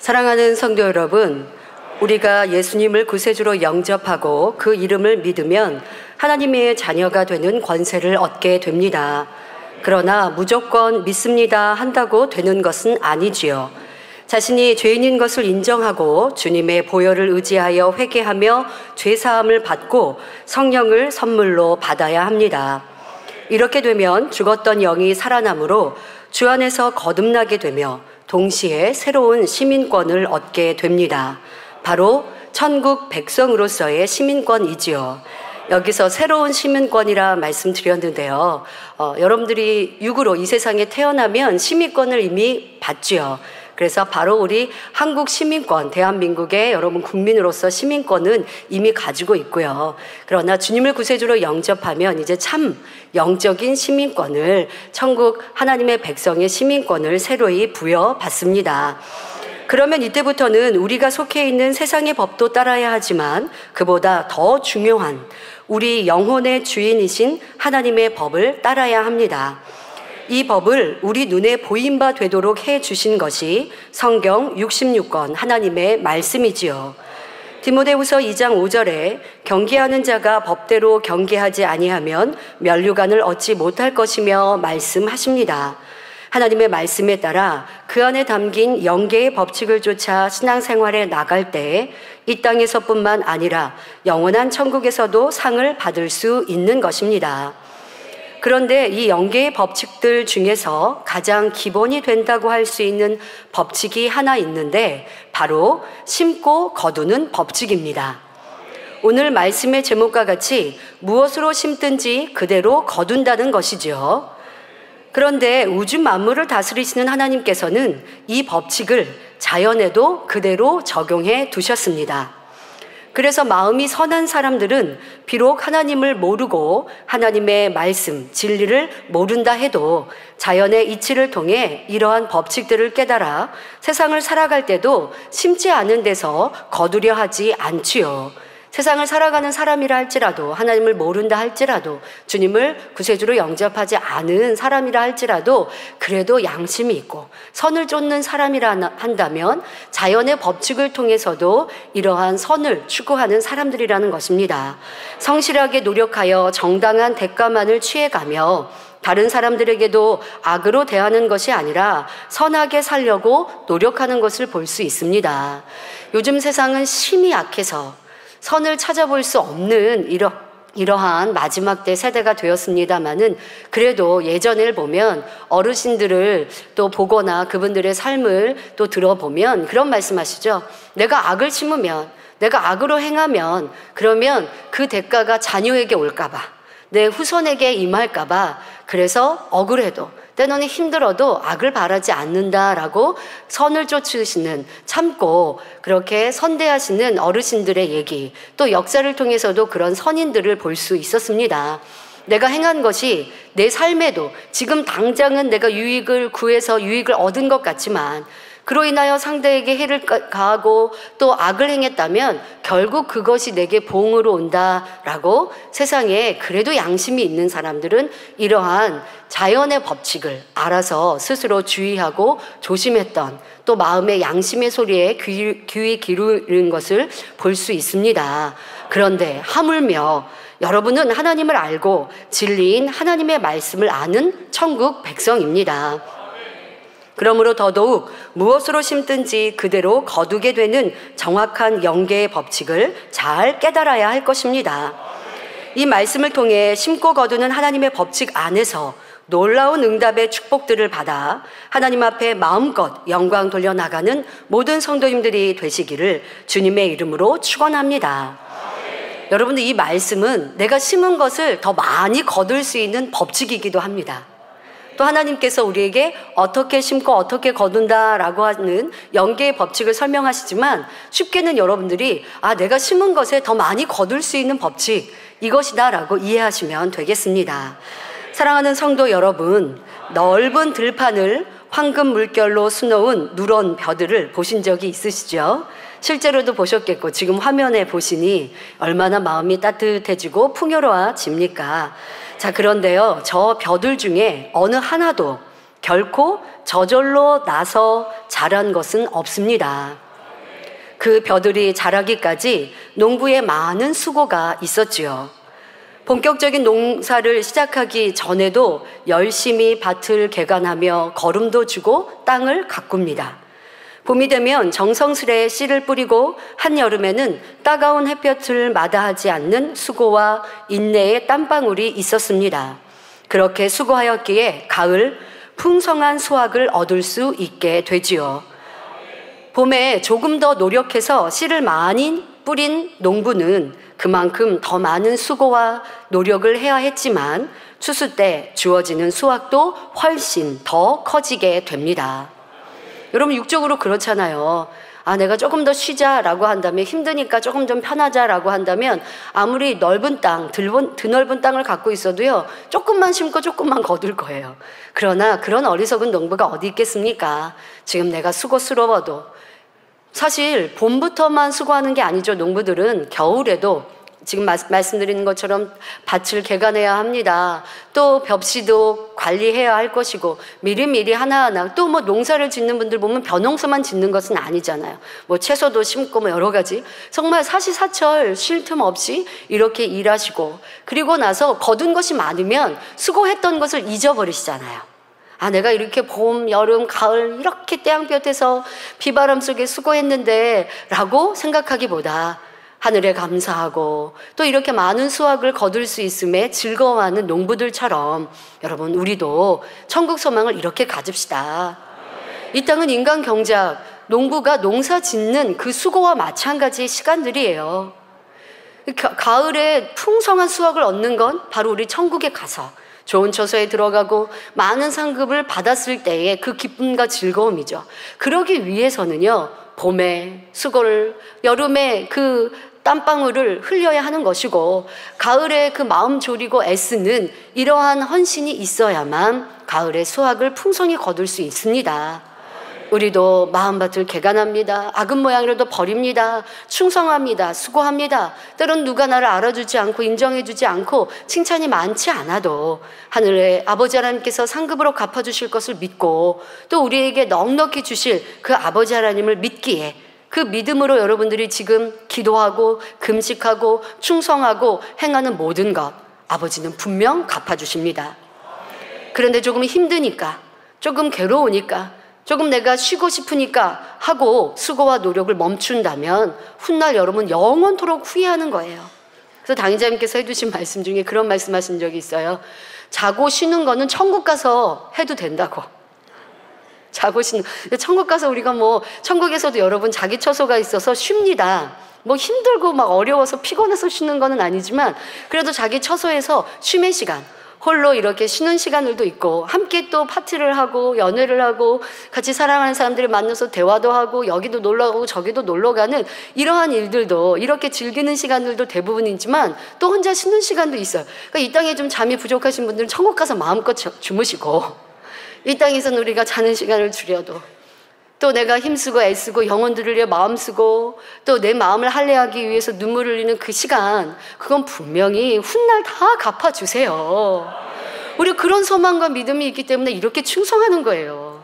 사랑하는 성도 여러분, 우리가 예수님을 구세주로 영접하고 그 이름을 믿으면 하나님의 자녀가 되는 권세를 얻게 됩니다. 그러나 무조건 믿습니다 한다고 되는 것은 아니지요. 자신이 죄인인 것을 인정하고 주님의 보혈을 의지하여 회개하며 죄사함을 받고 성령을 선물로 받아야 합니다. 이렇게 되면 죽었던 영이 살아나므로 주 안에서 거듭나게 되며 동시에 새로운 시민권을 얻게 됩니다. 바로 천국 백성으로서의 시민권이지요. 여기서 새로운 시민권이라 말씀드렸는데요. 여러분들이 육으로 이 세상에 태어나면 시민권을 이미 받지요. 그래서 바로 우리 한국 시민권, 대한민국의 여러분 국민으로서 시민권은 이미 가지고 있고요. 그러나 주님을 구세주로 영접하면 이제 참 영적인 시민권을, 천국 하나님의 백성의 시민권을 새로이 부여받습니다. 그러면 이때부터는 우리가 속해 있는 세상의 법도 따라야 하지만 그보다 더 중요한 우리 영혼의 주인이신 하나님의 법을 따라야 합니다. 이 법을 우리 눈에 보인 바 되도록 해 주신 것이 성경 66권 하나님의 말씀이지요. 디모데후서 2장 5절에 경계하는 자가 법대로 경계하지 아니하면 면류관을 얻지 못할 것이며 말씀하십니다. 하나님의 말씀에 따라 그 안에 담긴 영계의 법칙을 쫓아 신앙생활에 나갈 때 이 땅에서뿐만 아니라 영원한 천국에서도 상을 받을 수 있는 것입니다. 그런데 이 영계의 법칙들 중에서 가장 기본이 된다고 할 수 있는 법칙이 하나 있는데 바로 심고 거두는 법칙입니다. 오늘 말씀의 제목과 같이 무엇으로 심든지 그대로 거둔다는 것이죠. 그런데 우주 만물을 다스리시는 하나님께서는 이 법칙을 자연에도 그대로 적용해 두셨습니다. 그래서 마음이 선한 사람들은 비록 하나님을 모르고 하나님의 말씀, 진리를 모른다 해도 자연의 이치를 통해 이러한 법칙들을 깨달아 세상을 살아갈 때도 심지 않은 데서 거두려 하지 않지요. 세상을 살아가는 사람이라 할지라도, 하나님을 모른다 할지라도, 주님을 구세주로 영접하지 않은 사람이라 할지라도 그래도 양심이 있고 선을 쫓는 사람이라 한다면 자연의 법칙을 통해서도 이러한 선을 추구하는 사람들이라는 것입니다. 성실하게 노력하여 정당한 대가만을 취해가며 다른 사람들에게도 악으로 대하는 것이 아니라 선하게 살려고 노력하는 것을 볼 수 있습니다. 요즘 세상은 심히 약해서 선을 찾아볼 수 없는 이러한 마지막 때 세대가 되었습니다마는 그래도 예전을 보면 어르신들을 또 보거나 그분들의 삶을 또 들어보면 그런 말씀하시죠. 내가 악을 심으면, 내가 악으로 행하면 그러면 그 대가가 자녀에게 올까봐, 내 후손에게 임할까봐 그래서 억울해도 때로는 힘들어도 악을 바라지 않는다라고 선을 쫓으시는, 참고 그렇게 선대하시는 어르신들의 얘기, 또 역사를 통해서도 그런 선인들을 볼 수 있었습니다. 내가 행한 것이 내 삶에도 지금 당장은 내가 유익을 구해서 유익을 얻은 것 같지만 그로 인하여 상대에게 해를 가하고 또 악을 행했다면 결국 그것이 내게 보응으로 온다라고 세상에 그래도 양심이 있는 사람들은 이러한 자연의 법칙을 알아서 스스로 주의하고 조심했던, 또 마음의 양심의 소리에 귀 기울이는 것을 볼 수 있습니다. 그런데 하물며 여러분은 하나님을 알고 진리인 하나님의 말씀을 아는 천국 백성입니다. 그러므로 더더욱 무엇으로 심든지 그대로 거두게 되는 정확한 영계의 법칙을 잘 깨달아야 할 것입니다. 이 말씀을 통해 심고 거두는 하나님의 법칙 안에서 놀라운 응답의 축복들을 받아 하나님 앞에 마음껏 영광 돌려나가는 모든 성도님들이 되시기를 주님의 이름으로 축원합니다. 여러분들, 이 말씀은 내가 심은 것을 더 많이 거둘 수 있는 법칙이기도 합니다. 또 하나님께서 우리에게 어떻게 심고 어떻게 거둔다라고 하는 영계의 법칙을 설명하시지만 쉽게는 여러분들이 내가 심은 것에 더 많이 거둘 수 있는 법칙, 이것이다 라고 이해하시면 되겠습니다. 사랑하는 성도 여러분, 넓은 들판을 황금 물결로 수놓은 누런 벼들을 보신 적이 있으시죠? 실제로도 보셨겠고 지금 화면에 보시니 얼마나 마음이 따뜻해지고 풍요로워집니까? 자, 그런데요, 저 벼들 중에 어느 하나도 결코 저절로 나서 자란 것은 없습니다. 그 벼들이 자라기까지 농부의 많은 수고가 있었지요. 본격적인 농사를 시작하기 전에도 열심히 밭을 개간하며 거름도 주고 땅을 가꿉니다. 봄이 되면 정성스레 씨를 뿌리고 한여름에는 따가운 햇볕을 마다하지 않는 수고와 인내의 땀방울이 있었습니다. 그렇게 수고하였기에 가을 풍성한 수확을 얻을 수 있게 되지요. 봄에 조금 더 노력해서 씨를 많이 뿌린 농부는 그만큼 더 많은 수고와 노력을 해야 했지만 추수 때 주어지는 수확도 훨씬 더 커지게 됩니다. 여러분, 육적으로 그렇잖아요. 내가 조금 더 쉬자라고 한다면, 힘드니까 조금 좀 편하자라고 한다면 아무리 넓은 땅, 드넓은 땅을 갖고 있어도요, 조금만 심고 조금만 거둘 거예요. 그러나 그런 어리석은 농부가 어디 있겠습니까? 지금 내가 수고스러워도, 사실 봄부터만 수고하는 게 아니죠. 농부들은 겨울에도 지금 말씀드리는 것처럼 밭을 개간해야 합니다. 또 벽시도 관리해야 할 것이고, 미리미리 하나하나, 또 뭐 농사를 짓는 분들 보면 벼농사만 짓는 것은 아니잖아요. 뭐 채소도 심고 뭐 여러 가지, 정말 사시사철 쉴 틈 없이 이렇게 일하시고, 그리고 나서 거둔 것이 많으면 수고했던 것을 잊어버리시잖아요. 내가 이렇게 봄, 여름, 가을 이렇게 태양볕에서 비바람 속에 수고했는데 라고 생각하기보다 하늘에 감사하고 또 이렇게 많은 수확을 거둘 수 있음에 즐거워하는 농부들처럼, 여러분, 우리도 천국 소망을 이렇게 가집시다. 이 땅은 인간 경작, 농부가 농사 짓는 그 수고와 마찬가지의 시간들이에요. 가을에 풍성한 수확을 얻는 건 바로 우리 천국에 가서 좋은 처소에 들어가고 많은 상급을 받았을 때의 그 기쁨과 즐거움이죠. 그러기 위해서는요, 봄에 수고를, 여름에 그 땀방울을 흘려야 하는 것이고, 가을에 그 마음 졸이고 애쓰는 이러한 헌신이 있어야만 가을에 수확을 풍성히 거둘 수 있습니다. 우리도 마음밭을 개간합니다. 악은 모양이라도 버립니다. 충성합니다. 수고합니다. 때론 누가 나를 알아주지 않고 인정해주지 않고 칭찬이 많지 않아도 하늘의 아버지 하나님께서 상급으로 갚아주실 것을 믿고, 또 우리에게 넉넉히 주실 그 아버지 하나님을 믿기에, 그 믿음으로 여러분들이 지금 기도하고 금식하고 충성하고 행하는 모든 것, 아버지는 분명 갚아주십니다. 그런데 조금 힘드니까, 조금 괴로우니까, 조금 내가 쉬고 싶으니까 하고 수고와 노력을 멈춘다면 훗날 여러분 영원토록 후회하는 거예요. 그래서 당의자님께서 해주신 말씀 중에 그런 말씀하신 적이 있어요. 자고 쉬는 거는 천국 가서 해도 된다고. 자고 쉬는, 천국 가서 우리가 뭐 천국에서도 여러분 자기 처소가 있어서 쉽니다. 뭐 힘들고 막 어려워서 피곤해서 쉬는 거는 아니지만, 그래도 자기 처소에서 쉼의 시간, 홀로 이렇게 쉬는 시간들도 있고, 함께 또 파티를 하고 연애를 하고 같이 사랑하는 사람들을 만나서 대화도 하고 여기도 놀러 가고 저기도 놀러 가는 이러한 일들도, 이렇게 즐기는 시간들도 대부분이지만 또 혼자 쉬는 시간도 있어요. 그러니까 이 땅에 좀 잠이 부족하신 분들은 천국 가서 마음껏 주무시고, 이 땅에서는 우리가 자는 시간을 줄여도, 또 내가 힘쓰고 애쓰고 영혼들을 위해 마음 쓰고 또 내 마음을 할례하기 위해서 눈물을 흘리는 그 시간, 그건 분명히 훗날 다 갚아주세요. 우리 그런 소망과 믿음이 있기 때문에 이렇게 충성하는 거예요.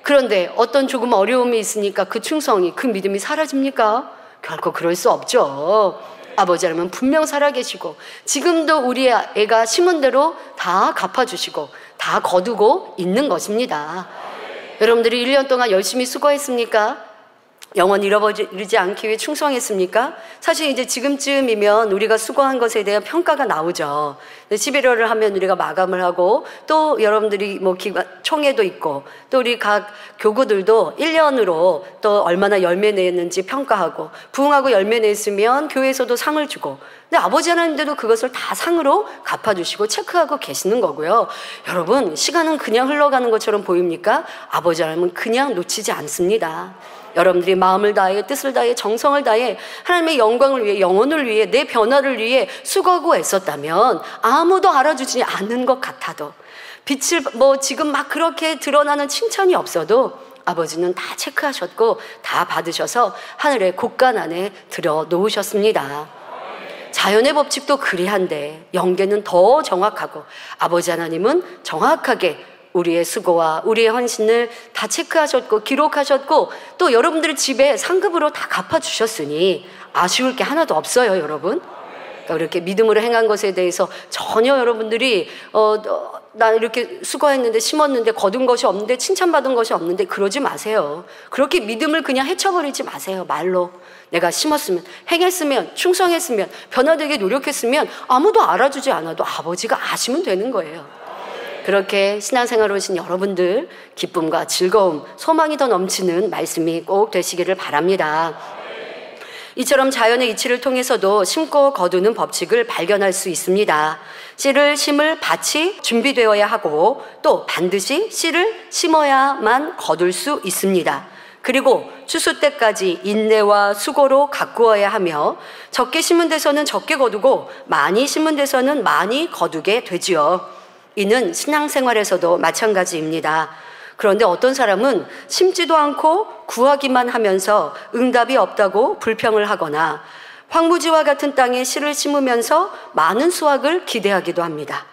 그런데 어떤 조금 어려움이 있으니까 그 충성이, 그 믿음이 사라집니까? 결코 그럴 수 없죠. 아버지 하나님은 분명 살아계시고 지금도 우리 애가 심은 대로 다 갚아주시고 다 거두고 있는 것입니다. 여러분들이 1년 동안 열심히 수고했습니까? 영원 잃어버리지 않기 위해 충성했습니까? 사실 이제 지금쯤이면 우리가 수고한 것에 대한 평가가 나오죠. 11월을 하면 우리가 마감을 하고, 또 여러분들이 뭐 총회도 있고, 또 우리 각 교구들도 1년으로 또 얼마나 열매 냈는지 평가하고, 부흥하고 열매 냈으면 교회에서도 상을 주고, 근데 아버지 하나님께도 그것을 다 상으로 갚아주시고 체크하고 계시는 거고요. 여러분, 시간은 그냥 흘러가는 것처럼 보입니까? 아버지 하나님은 그냥 놓치지 않습니다. 여러분들이 마음을 다해, 뜻을 다해, 정성을 다해 하나님의 영광을 위해, 영혼을 위해, 내 변화를 위해 수고하고 애썼다면 아무도 알아주지 않는 것 같아도, 빛을 뭐 지금 막 그렇게 드러나는 칭찬이 없어도 아버지는 다 체크하셨고 다 받으셔서 하늘의 곳간 안에 들여 놓으셨습니다. 자연의 법칙도 그리한데 영계는 더 정확하고 아버지 하나님은 정확하게 우리의 수고와 우리의 헌신을 다 체크하셨고 기록하셨고 또 여러분들의 집에 상급으로 다 갚아주셨으니 아쉬울 게 하나도 없어요, 여러분. 그러니까 이렇게 믿음으로 행한 것에 대해서 전혀 여러분들이 나 이렇게 수고했는데 심었는데 거둔 것이 없는데 칭찬받은 것이 없는데 그러지 마세요. 그렇게 믿음을 그냥 헤쳐버리지 마세요. 말로 내가 심었으면, 행했으면, 충성했으면, 변화되게 노력했으면 아무도 알아주지 않아도 아버지가 아시면 되는 거예요. 그렇게 신앙생활을 오신 여러분들 기쁨과 즐거움, 소망이 더 넘치는 말씀이 꼭 되시기를 바랍니다. 이처럼 자연의 이치를 통해서도 심고 거두는 법칙을 발견할 수 있습니다. 씨를 심을 밭이 준비되어야 하고 또 반드시 씨를 심어야만 거둘 수 있습니다. 그리고 추수 때까지 인내와 수고로 가꾸어야 하며 적게 심은 데서는 적게 거두고 많이 심은 데서는 많이 거두게 되지요. 이는 신앙생활에서도 마찬가지입니다. 그런데 어떤 사람은 심지도 않고 구하기만 하면서 응답이 없다고 불평을 하거나 황무지와 같은 땅에 씨를 심으면서 많은 수확을 기대하기도 합니다.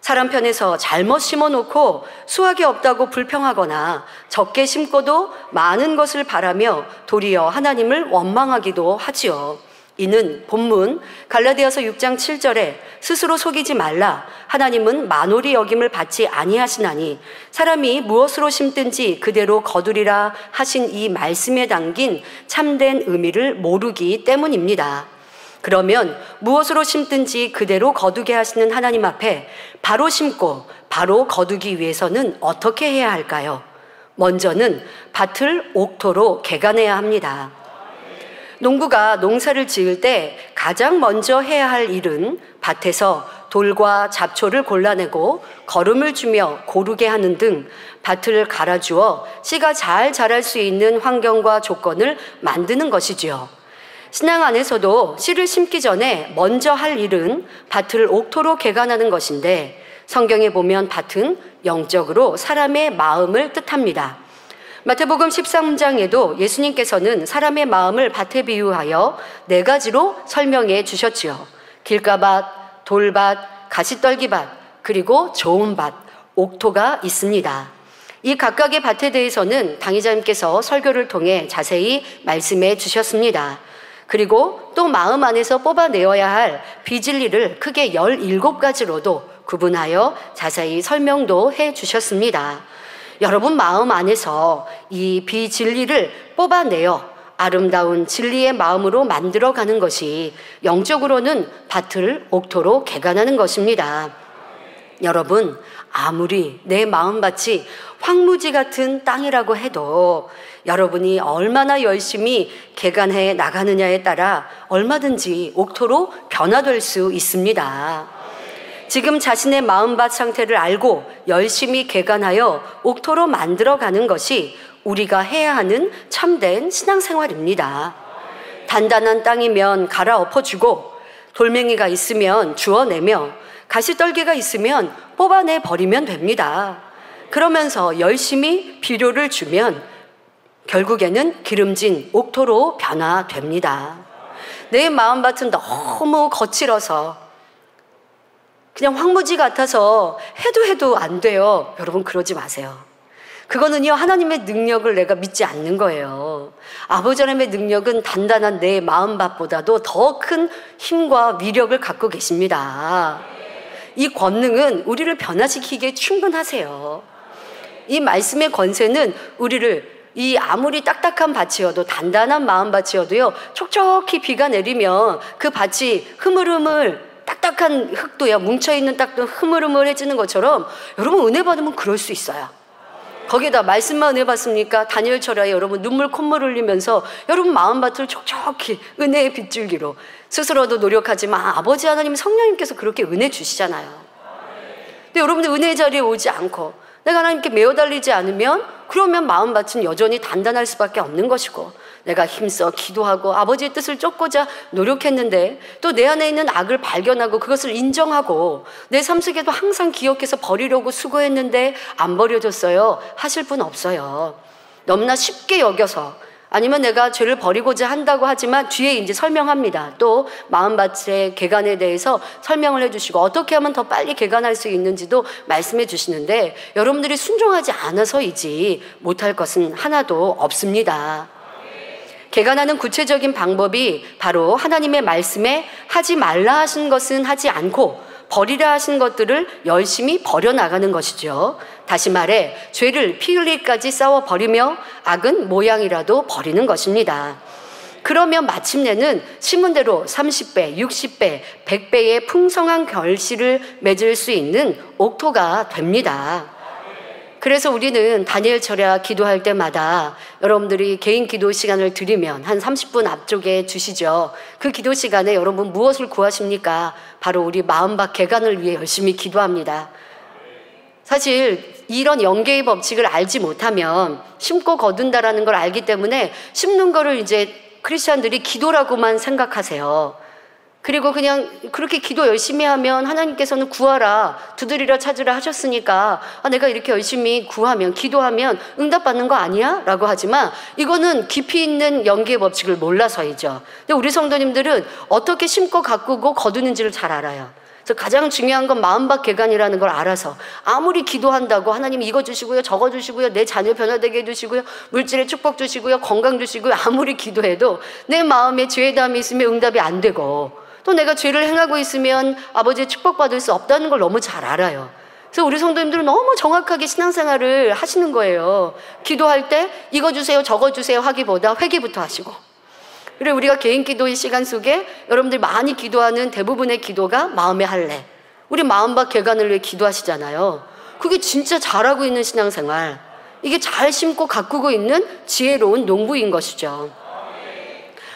사람 편에서 잘못 심어놓고 수확이 없다고 불평하거나 적게 심고도 많은 것을 바라며 도리어 하나님을 원망하기도 하지요. 이는 본문 갈라디아서 6장 7절에 스스로 속이지 말라 하나님은 만홀히 여김을 받지 아니하시나니 사람이 무엇으로 심든지 그대로 거두리라 하신 이 말씀에 담긴 참된 의미를 모르기 때문입니다. 그러면 무엇으로 심든지 그대로 거두게 하시는 하나님 앞에 바로 심고 바로 거두기 위해서는 어떻게 해야 할까요? 먼저는 밭을 옥토로 개간해야 합니다. 농부가 농사를 지을 때 가장 먼저 해야 할 일은 밭에서 돌과 잡초를 골라내고 거름을 주며 고르게 하는 등 밭을 갈아주어 씨가 잘 자랄 수 있는 환경과 조건을 만드는 것이지요. 신앙 안에서도 씨를 심기 전에 먼저 할 일은 밭을 옥토로 개간하는 것인데 성경에 보면 밭은 영적으로 사람의 마음을 뜻합니다. 마태복음 13장에도 예수님께서는 사람의 마음을 밭에 비유하여 4가지로 설명해 주셨지요. 길가밭, 돌밭, 가시떨기밭, 그리고 좋은 밭, 옥토가 있습니다. 이 각각의 밭에 대해서는 당의자님께서 설교를 통해 자세히 말씀해 주셨습니다. 그리고 또 마음 안에서 뽑아내어야 할 비진리를 크게 17가지로도 구분하여 자세히 설명도 해 주셨습니다. 여러분 마음 안에서 이 비진리를 뽑아내어 아름다운 진리의 마음으로 만들어가는 것이 영적으로는 밭을 옥토로 개간하는 것입니다. 여러분 아무리 내 마음밭이 황무지 같은 땅이라고 해도 여러분이 얼마나 열심히 개간해 나가느냐에 따라 얼마든지 옥토로 변화될 수 있습니다. 지금 자신의 마음밭 상태를 알고 열심히 개간하여 옥토로 만들어가는 것이 우리가 해야 하는 참된 신앙생활입니다. 단단한 땅이면 갈아엎어주고 돌멩이가 있으면 주워내며 가시떨기가 있으면 뽑아내 버리면 됩니다. 그러면서 열심히 비료를 주면 결국에는 기름진 옥토로 변화됩니다. 내 마음밭은 너무 거칠어서 그냥 황무지 같아서 해도 안 돼요. 여러분 그러지 마세요. 그거는요 하나님의 능력을 내가 믿지 않는 거예요. 아버지 하나님의 능력은 단단한 내 마음밭보다도 더 큰 힘과 위력을 갖고 계십니다. 이 권능은 우리를 변화시키기에 충분하세요. 이 말씀의 권세는 우리를 이 아무리 딱딱한 밭이어도 단단한 마음밭이어도요 촉촉히 비가 내리면 그 밭이 흐물흐물 딱딱한 흙도요 뭉쳐있는 땅도 흐물흐물해지는 것처럼 여러분 은혜 받으면 그럴 수 있어요. 거기다 말씀만 은혜 받습니까? 다니엘처럼 여러분 눈물 콧물 흘리면서 여러분 마음밭을 촉촉히 은혜의 빗줄기로 스스로도 노력하지만 아버지 하나님 성령님께서 그렇게 은혜 주시잖아요. 근데 여러분들 은혜의 자리에 오지 않고 내가 하나님께 매어달리지 않으면 그러면 마음밭은 여전히 단단할 수밖에 없는 것이고 내가 힘써 기도하고 아버지의 뜻을 쫓고자 노력했는데 또 내 안에 있는 악을 발견하고 그것을 인정하고 내 삶 속에도 항상 기억해서 버리려고 수고했는데 안 버려졌어요 하실 분 없어요. 너무나 쉽게 여겨서 아니면 내가 죄를 버리고자 한다고 하지만 뒤에 이제 설명합니다. 또 마음밭의 개간에 대해서 설명을 해주시고 어떻게 하면 더 빨리 개간할 수 있는지도 말씀해 주시는데 여러분들이 순종하지 않아서이지 못할 것은 하나도 없습니다. 개간하는 구체적인 방법이 바로 하나님의 말씀에 하지 말라 하신 것은 하지 않고 버리라 하신 것들을 열심히 버려나가는 것이죠. 다시 말해 죄를 피 흘리기까지 싸워버리며 악은 모양이라도 버리는 것입니다. 그러면 마침내는 심은 대로 30배, 60배, 100배의 풍성한 결실을 맺을 수 있는 옥토가 됩니다. 그래서 우리는 다니엘 철야 기도할 때마다 여러분들이 개인 기도 시간을 드리면 한 30분 앞쪽에 주시죠. 그 기도 시간에 여러분 무엇을 구하십니까? 바로 우리 마음밭 개간을 위해 열심히 기도합니다. 사실 이런 영계의 법칙을 알지 못하면 심고 거둔다라는 걸 알기 때문에 심는 거를 이제 크리스찬들이 기도라고만 생각하세요. 그리고 그냥 그렇게 기도 열심히 하면 하나님께서는 구하라, 두드리라, 찾으라 하셨으니까 내가 이렇게 열심히 구하면, 기도하면 응답받는 거 아니야? 라고 하지만 이거는 깊이 있는 영계의 법칙을 몰라서이죠. 근데 우리 성도님들은 어떻게 심고 가꾸고 거두는지를 잘 알아요. 그래서 가장 중요한 건 마음밭 개간이라는 걸 알아서 아무리 기도한다고 하나님 이거 주시고요, 저거 주시고요, 내 자녀 변화되게 해주시고요, 물질의 축복 주시고요, 건강 주시고요, 아무리 기도해도 내 마음에 죄의 담이 있으면 응답이 안 되고 또 내가 죄를 행하고 있으면 아버지의 축복받을 수 없다는 걸 너무 잘 알아요. 그래서 우리 성도님들은 너무 정확하게 신앙생활을 하시는 거예요. 기도할 때 이거 주세요, 저거 주세요 하기보다 회개부터 하시고. 그리고 우리가 개인 기도의 시간 속에 여러분들 많이 기도하는 대부분의 기도가 마음의 할례. 우리 마음밭 개간을 위해 기도하시잖아요. 그게 진짜 잘하고 있는 신앙생활. 이게 잘 심고 가꾸고 있는 지혜로운 농부인 것이죠.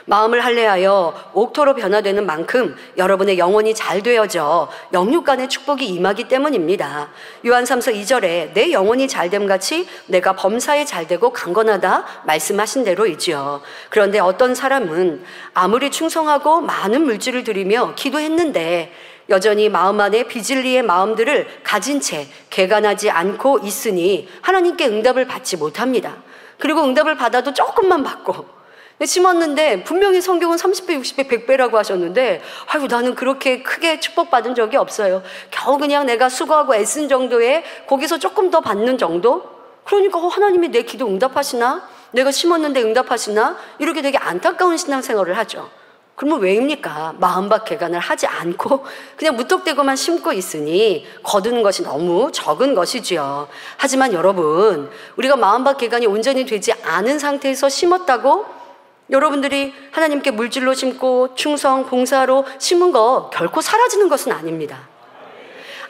마음을 할례하여 옥토로 변화되는 만큼 여러분의 영혼이 잘 되어져 영육간의 축복이 임하기 때문입니다. 요한 3서 2절에 내 영혼이 잘됨 같이 내가 범사에 잘되고 강건하다 말씀하신 대로이지요. 그런데 어떤 사람은 아무리 충성하고 많은 물질을 드리며 기도했는데 여전히 마음 안에 비진리의 마음들을 가진 채 개간하지 않고 있으니 하나님께 응답을 받지 못합니다. 그리고 응답을 받아도 조금만 받고 심었는데 분명히 성경은 30배, 60배, 100배라고 하셨는데 아이고 나는 그렇게 크게 축복받은 적이 없어요. 겨우 그냥 내가 수고하고 애쓴 정도에 거기서 조금 더 받는 정도? 그러니까 하나님이 내 기도 응답하시나? 내가 심었는데 응답하시나? 이렇게 되게 안타까운 신앙생활을 하죠. 그러면 왜입니까? 마음밭 개간을 하지 않고 그냥 무턱대고만 심고 있으니 거두는 것이 너무 적은 것이지요. 하지만 여러분, 우리가 마음밭 개간이 온전히 되지 않은 상태에서 심었다고 여러분들이 하나님께 물질로 심고 충성, 봉사로 심은 거 결코 사라지는 것은 아닙니다.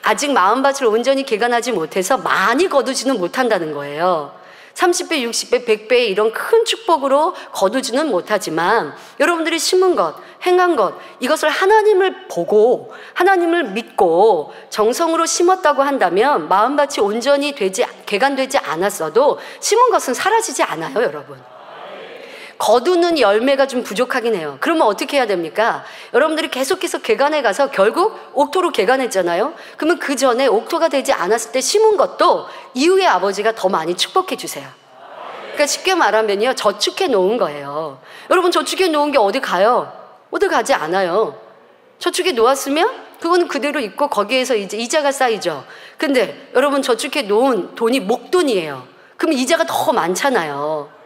아직 마음밭을 온전히 개간하지 못해서 많이 거두지는 못한다는 거예요. 30배, 60배, 100배의 이런 큰 축복으로 거두지는 못하지만 여러분들이 심은 것, 행한 것, 이것을 하나님을 보고 하나님을 믿고 정성으로 심었다고 한다면 마음밭이 온전히 개간되지 않았어도 심은 것은 사라지지 않아요, 여러분. 거두는 열매가 좀 부족하긴 해요. 그러면 어떻게 해야 됩니까? 여러분들이 계속해서 개간에 가서 결국 옥토로 개간했잖아요. 그러면 그 전에 옥토가 되지 않았을 때 심은 것도 이후에 아버지가 더 많이 축복해 주세요. 그러니까 쉽게 말하면요, 저축해 놓은 거예요. 여러분 저축해 놓은 게 어디 가요? 어디 가지 않아요. 저축해 놓았으면 그건 그대로 있고 거기에서 이제 이자가 쌓이죠. 근데 여러분 저축해 놓은 돈이 목돈이에요. 그럼 이자가 더 많잖아요.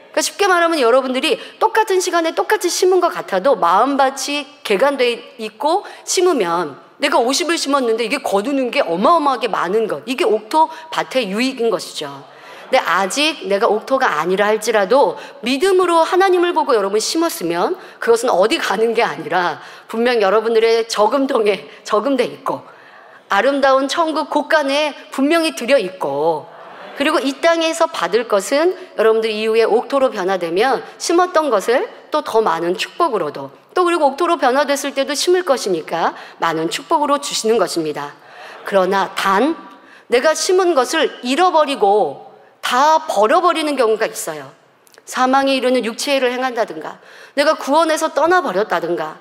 그러니까 쉽게 말하면 여러분들이 똑같은 시간에 똑같이 심은 것 같아도 마음밭이 개간돼 있고 심으면 내가 50을 심었는데 이게 거두는 게 어마어마하게 많은 것, 이게 옥토 밭의 유익인 것이죠. 근데 아직 내가 옥토가 아니라 할지라도 믿음으로 하나님을 보고 여러분 심었으면 그것은 어디 가는 게 아니라 분명 여러분들의 저금통에 저금돼 있고 아름다운 천국 곳간에 분명히 들여 있고, 그리고 이 땅에서 받을 것은 여러분들 이후에 옥토로 변화되면 심었던 것을 또 더 많은 축복으로도, 또 그리고 옥토로 변화됐을 때도 심을 것이니까 많은 축복으로 주시는 것입니다. 그러나 단 내가 심은 것을 잃어버리고 다 버려버리는 경우가 있어요. 사망에 이르는 육체를 행한다든가 내가 구원에서 떠나버렸다든가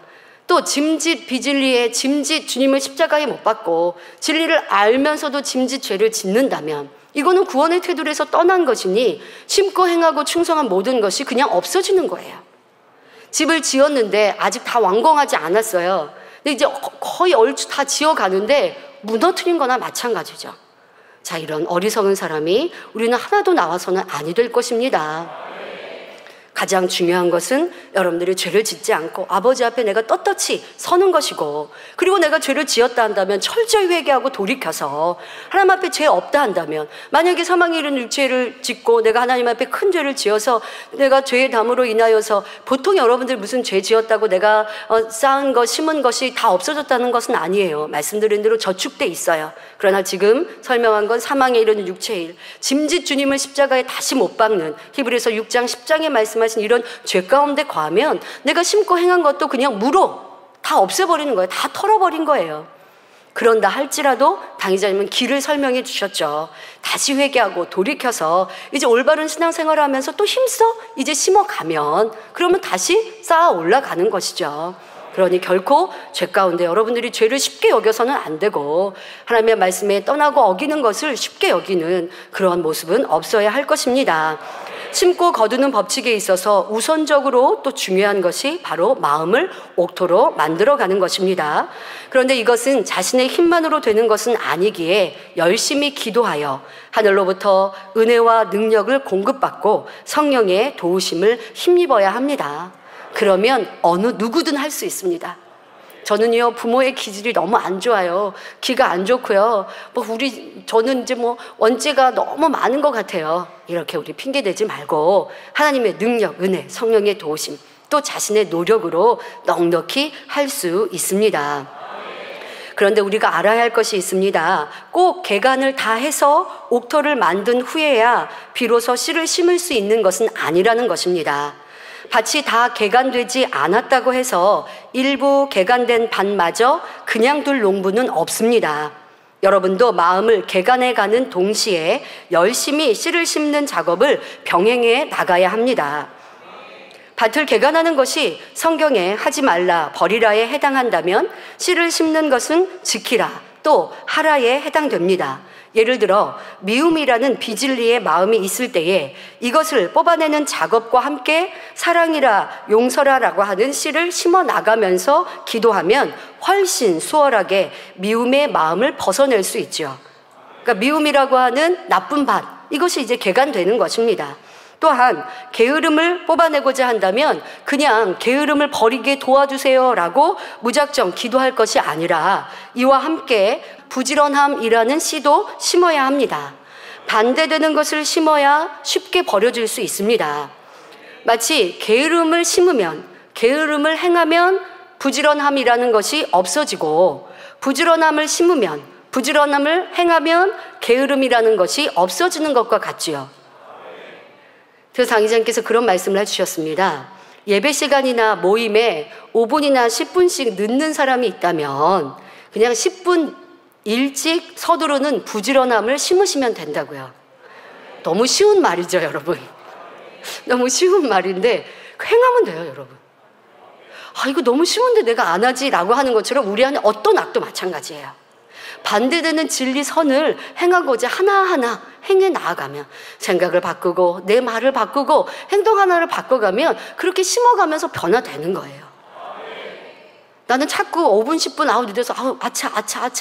또 짐짓 비진리에 짐짓 주님을 십자가에 못 박고 진리를 알면서도 짐짓 죄를 짓는다면 이거는 구원의 태도에서 떠난 것이니 심고 행하고 충성한 모든 것이 그냥 없어지는 거예요. 집을 지었는데 아직 다 완공하지 않았어요. 근데 이제 거의 얼추 다 지어가는데 무너뜨린 거나 마찬가지죠. 자, 이런 어리석은 사람이 우리는 하나도 나와서는 아니 될 것입니다. 가장 중요한 것은 여러분들이 죄를 짓지 않고 아버지 앞에 내가 떳떳이 서는 것이고, 그리고 내가 죄를 지었다 한다면 철저히 회개하고 돌이켜서 하나님 앞에 죄 없다 한다면, 만약에 사망에 이르는 죄를 짓고 내가 하나님 앞에 큰 죄를 지어서 내가 죄의 담으로 인하여서, 보통 여러분들 무슨 죄 지었다고 내가 쌓은 것 심은 것이 다 없어졌다는 것은 아니에요. 말씀드린 대로 저축돼 있어요. 그러나 지금 설명한 건 사망에 이르는 육체의 일, 짐짓 주님을 십자가에 다시 못 박는 히브리서 6장 10장에 말씀하신 이런 죄 가운데 과하면 내가 심고 행한 것도 그냥 무로 다 없애버리는 거예요. 다 털어버린 거예요. 그런다 할지라도 당의자님은 길을 설명해 주셨죠. 다시 회개하고 돌이켜서 이제 올바른 신앙생활을 하면서 또 힘써 이제 심어가면, 그러면 다시 쌓아 올라가는 것이죠. 그러니 결코 죄 가운데 여러분들이 죄를 쉽게 여겨서는 안 되고, 하나님의 말씀에 떠나고 어기는 것을 쉽게 여기는 그러한 모습은 없어야 할 것입니다. 심고 거두는 법칙에 있어서 우선적으로 또 중요한 것이 바로 마음을 옥토로 만들어가는 것입니다. 그런데 이것은 자신의 힘만으로 되는 것은 아니기에 열심히 기도하여 하늘로부터 은혜와 능력을 공급받고 성령의 도우심을 힘입어야 합니다. 그러면 어느 누구든 할 수 있습니다. 저는요, 부모의 기질이 너무 안 좋아요. 기가 안 좋고요. 저는 이제 원죄가 너무 많은 것 같아요. 이렇게 우리 핑계 대지 말고 하나님의 능력, 은혜, 성령의 도우심, 또 자신의 노력으로 넉넉히 할 수 있습니다. 그런데 우리가 알아야 할 것이 있습니다. 꼭 개간을 다 해서 옥토를 만든 후에야 비로소 씨를 심을 수 있는 것은 아니라는 것입니다. 밭이 다 개간되지 않았다고 해서 일부 개간된 밭마저 그냥 둘 농부는 없습니다. 여러분도 마음을 개간해 가는 동시에 열심히 씨를 심는 작업을 병행해 나가야 합니다. 밭을 개간하는 것이 성경에 하지 말라, 버리라에 해당한다면 씨를 심는 것은 지키라, 또 하라에 해당됩니다. 예를 들어 미움이라는 비진리의 마음이 있을 때에 이것을 뽑아내는 작업과 함께 사랑이라, 용서라라고 하는 씨를 심어 나가면서 기도하면 훨씬 수월하게 미움의 마음을 벗어낼 수 있죠. 그러니까 미움이라고 하는 나쁜 밭, 이것이 이제 개간되는 것입니다. 또한 게으름을 뽑아내고자 한다면 그냥 게으름을 버리게 도와주세요라고 무작정 기도할 것이 아니라 이와 함께 부지런함이라는 씨도 심어야 합니다. 반대되는 것을 심어야 쉽게 버려질 수 있습니다. 마치 게으름을 심으면, 게으름을 행하면 부지런함이라는 것이 없어지고, 부지런함을 심으면, 부지런함을 행하면 게으름이라는 것이 없어지는 것과 같지요. 그래서 당의자님께서 그런 말씀을 해주셨습니다. 예배 시간이나 모임에 5분이나 10분씩 늦는 사람이 있다면 그냥 10분 일찍 서두르는 부지런함을 심으시면 된다고요. 너무 쉬운 말이죠, 여러분. 너무 쉬운 말인데 행하면 돼요, 여러분. 이거 너무 쉬운데 내가 안 하지 라고 하는 것처럼 우리 안에 어떤 악도 마찬가지예요. 반대되는 진리선을 행하고자 하나하나 행해 나아가면, 생각을 바꾸고 내 말을 바꾸고 행동 하나를 바꿔가면 그렇게 심어가면서 변화되는 거예요. 나는 자꾸 5분 10분 늦어서 아차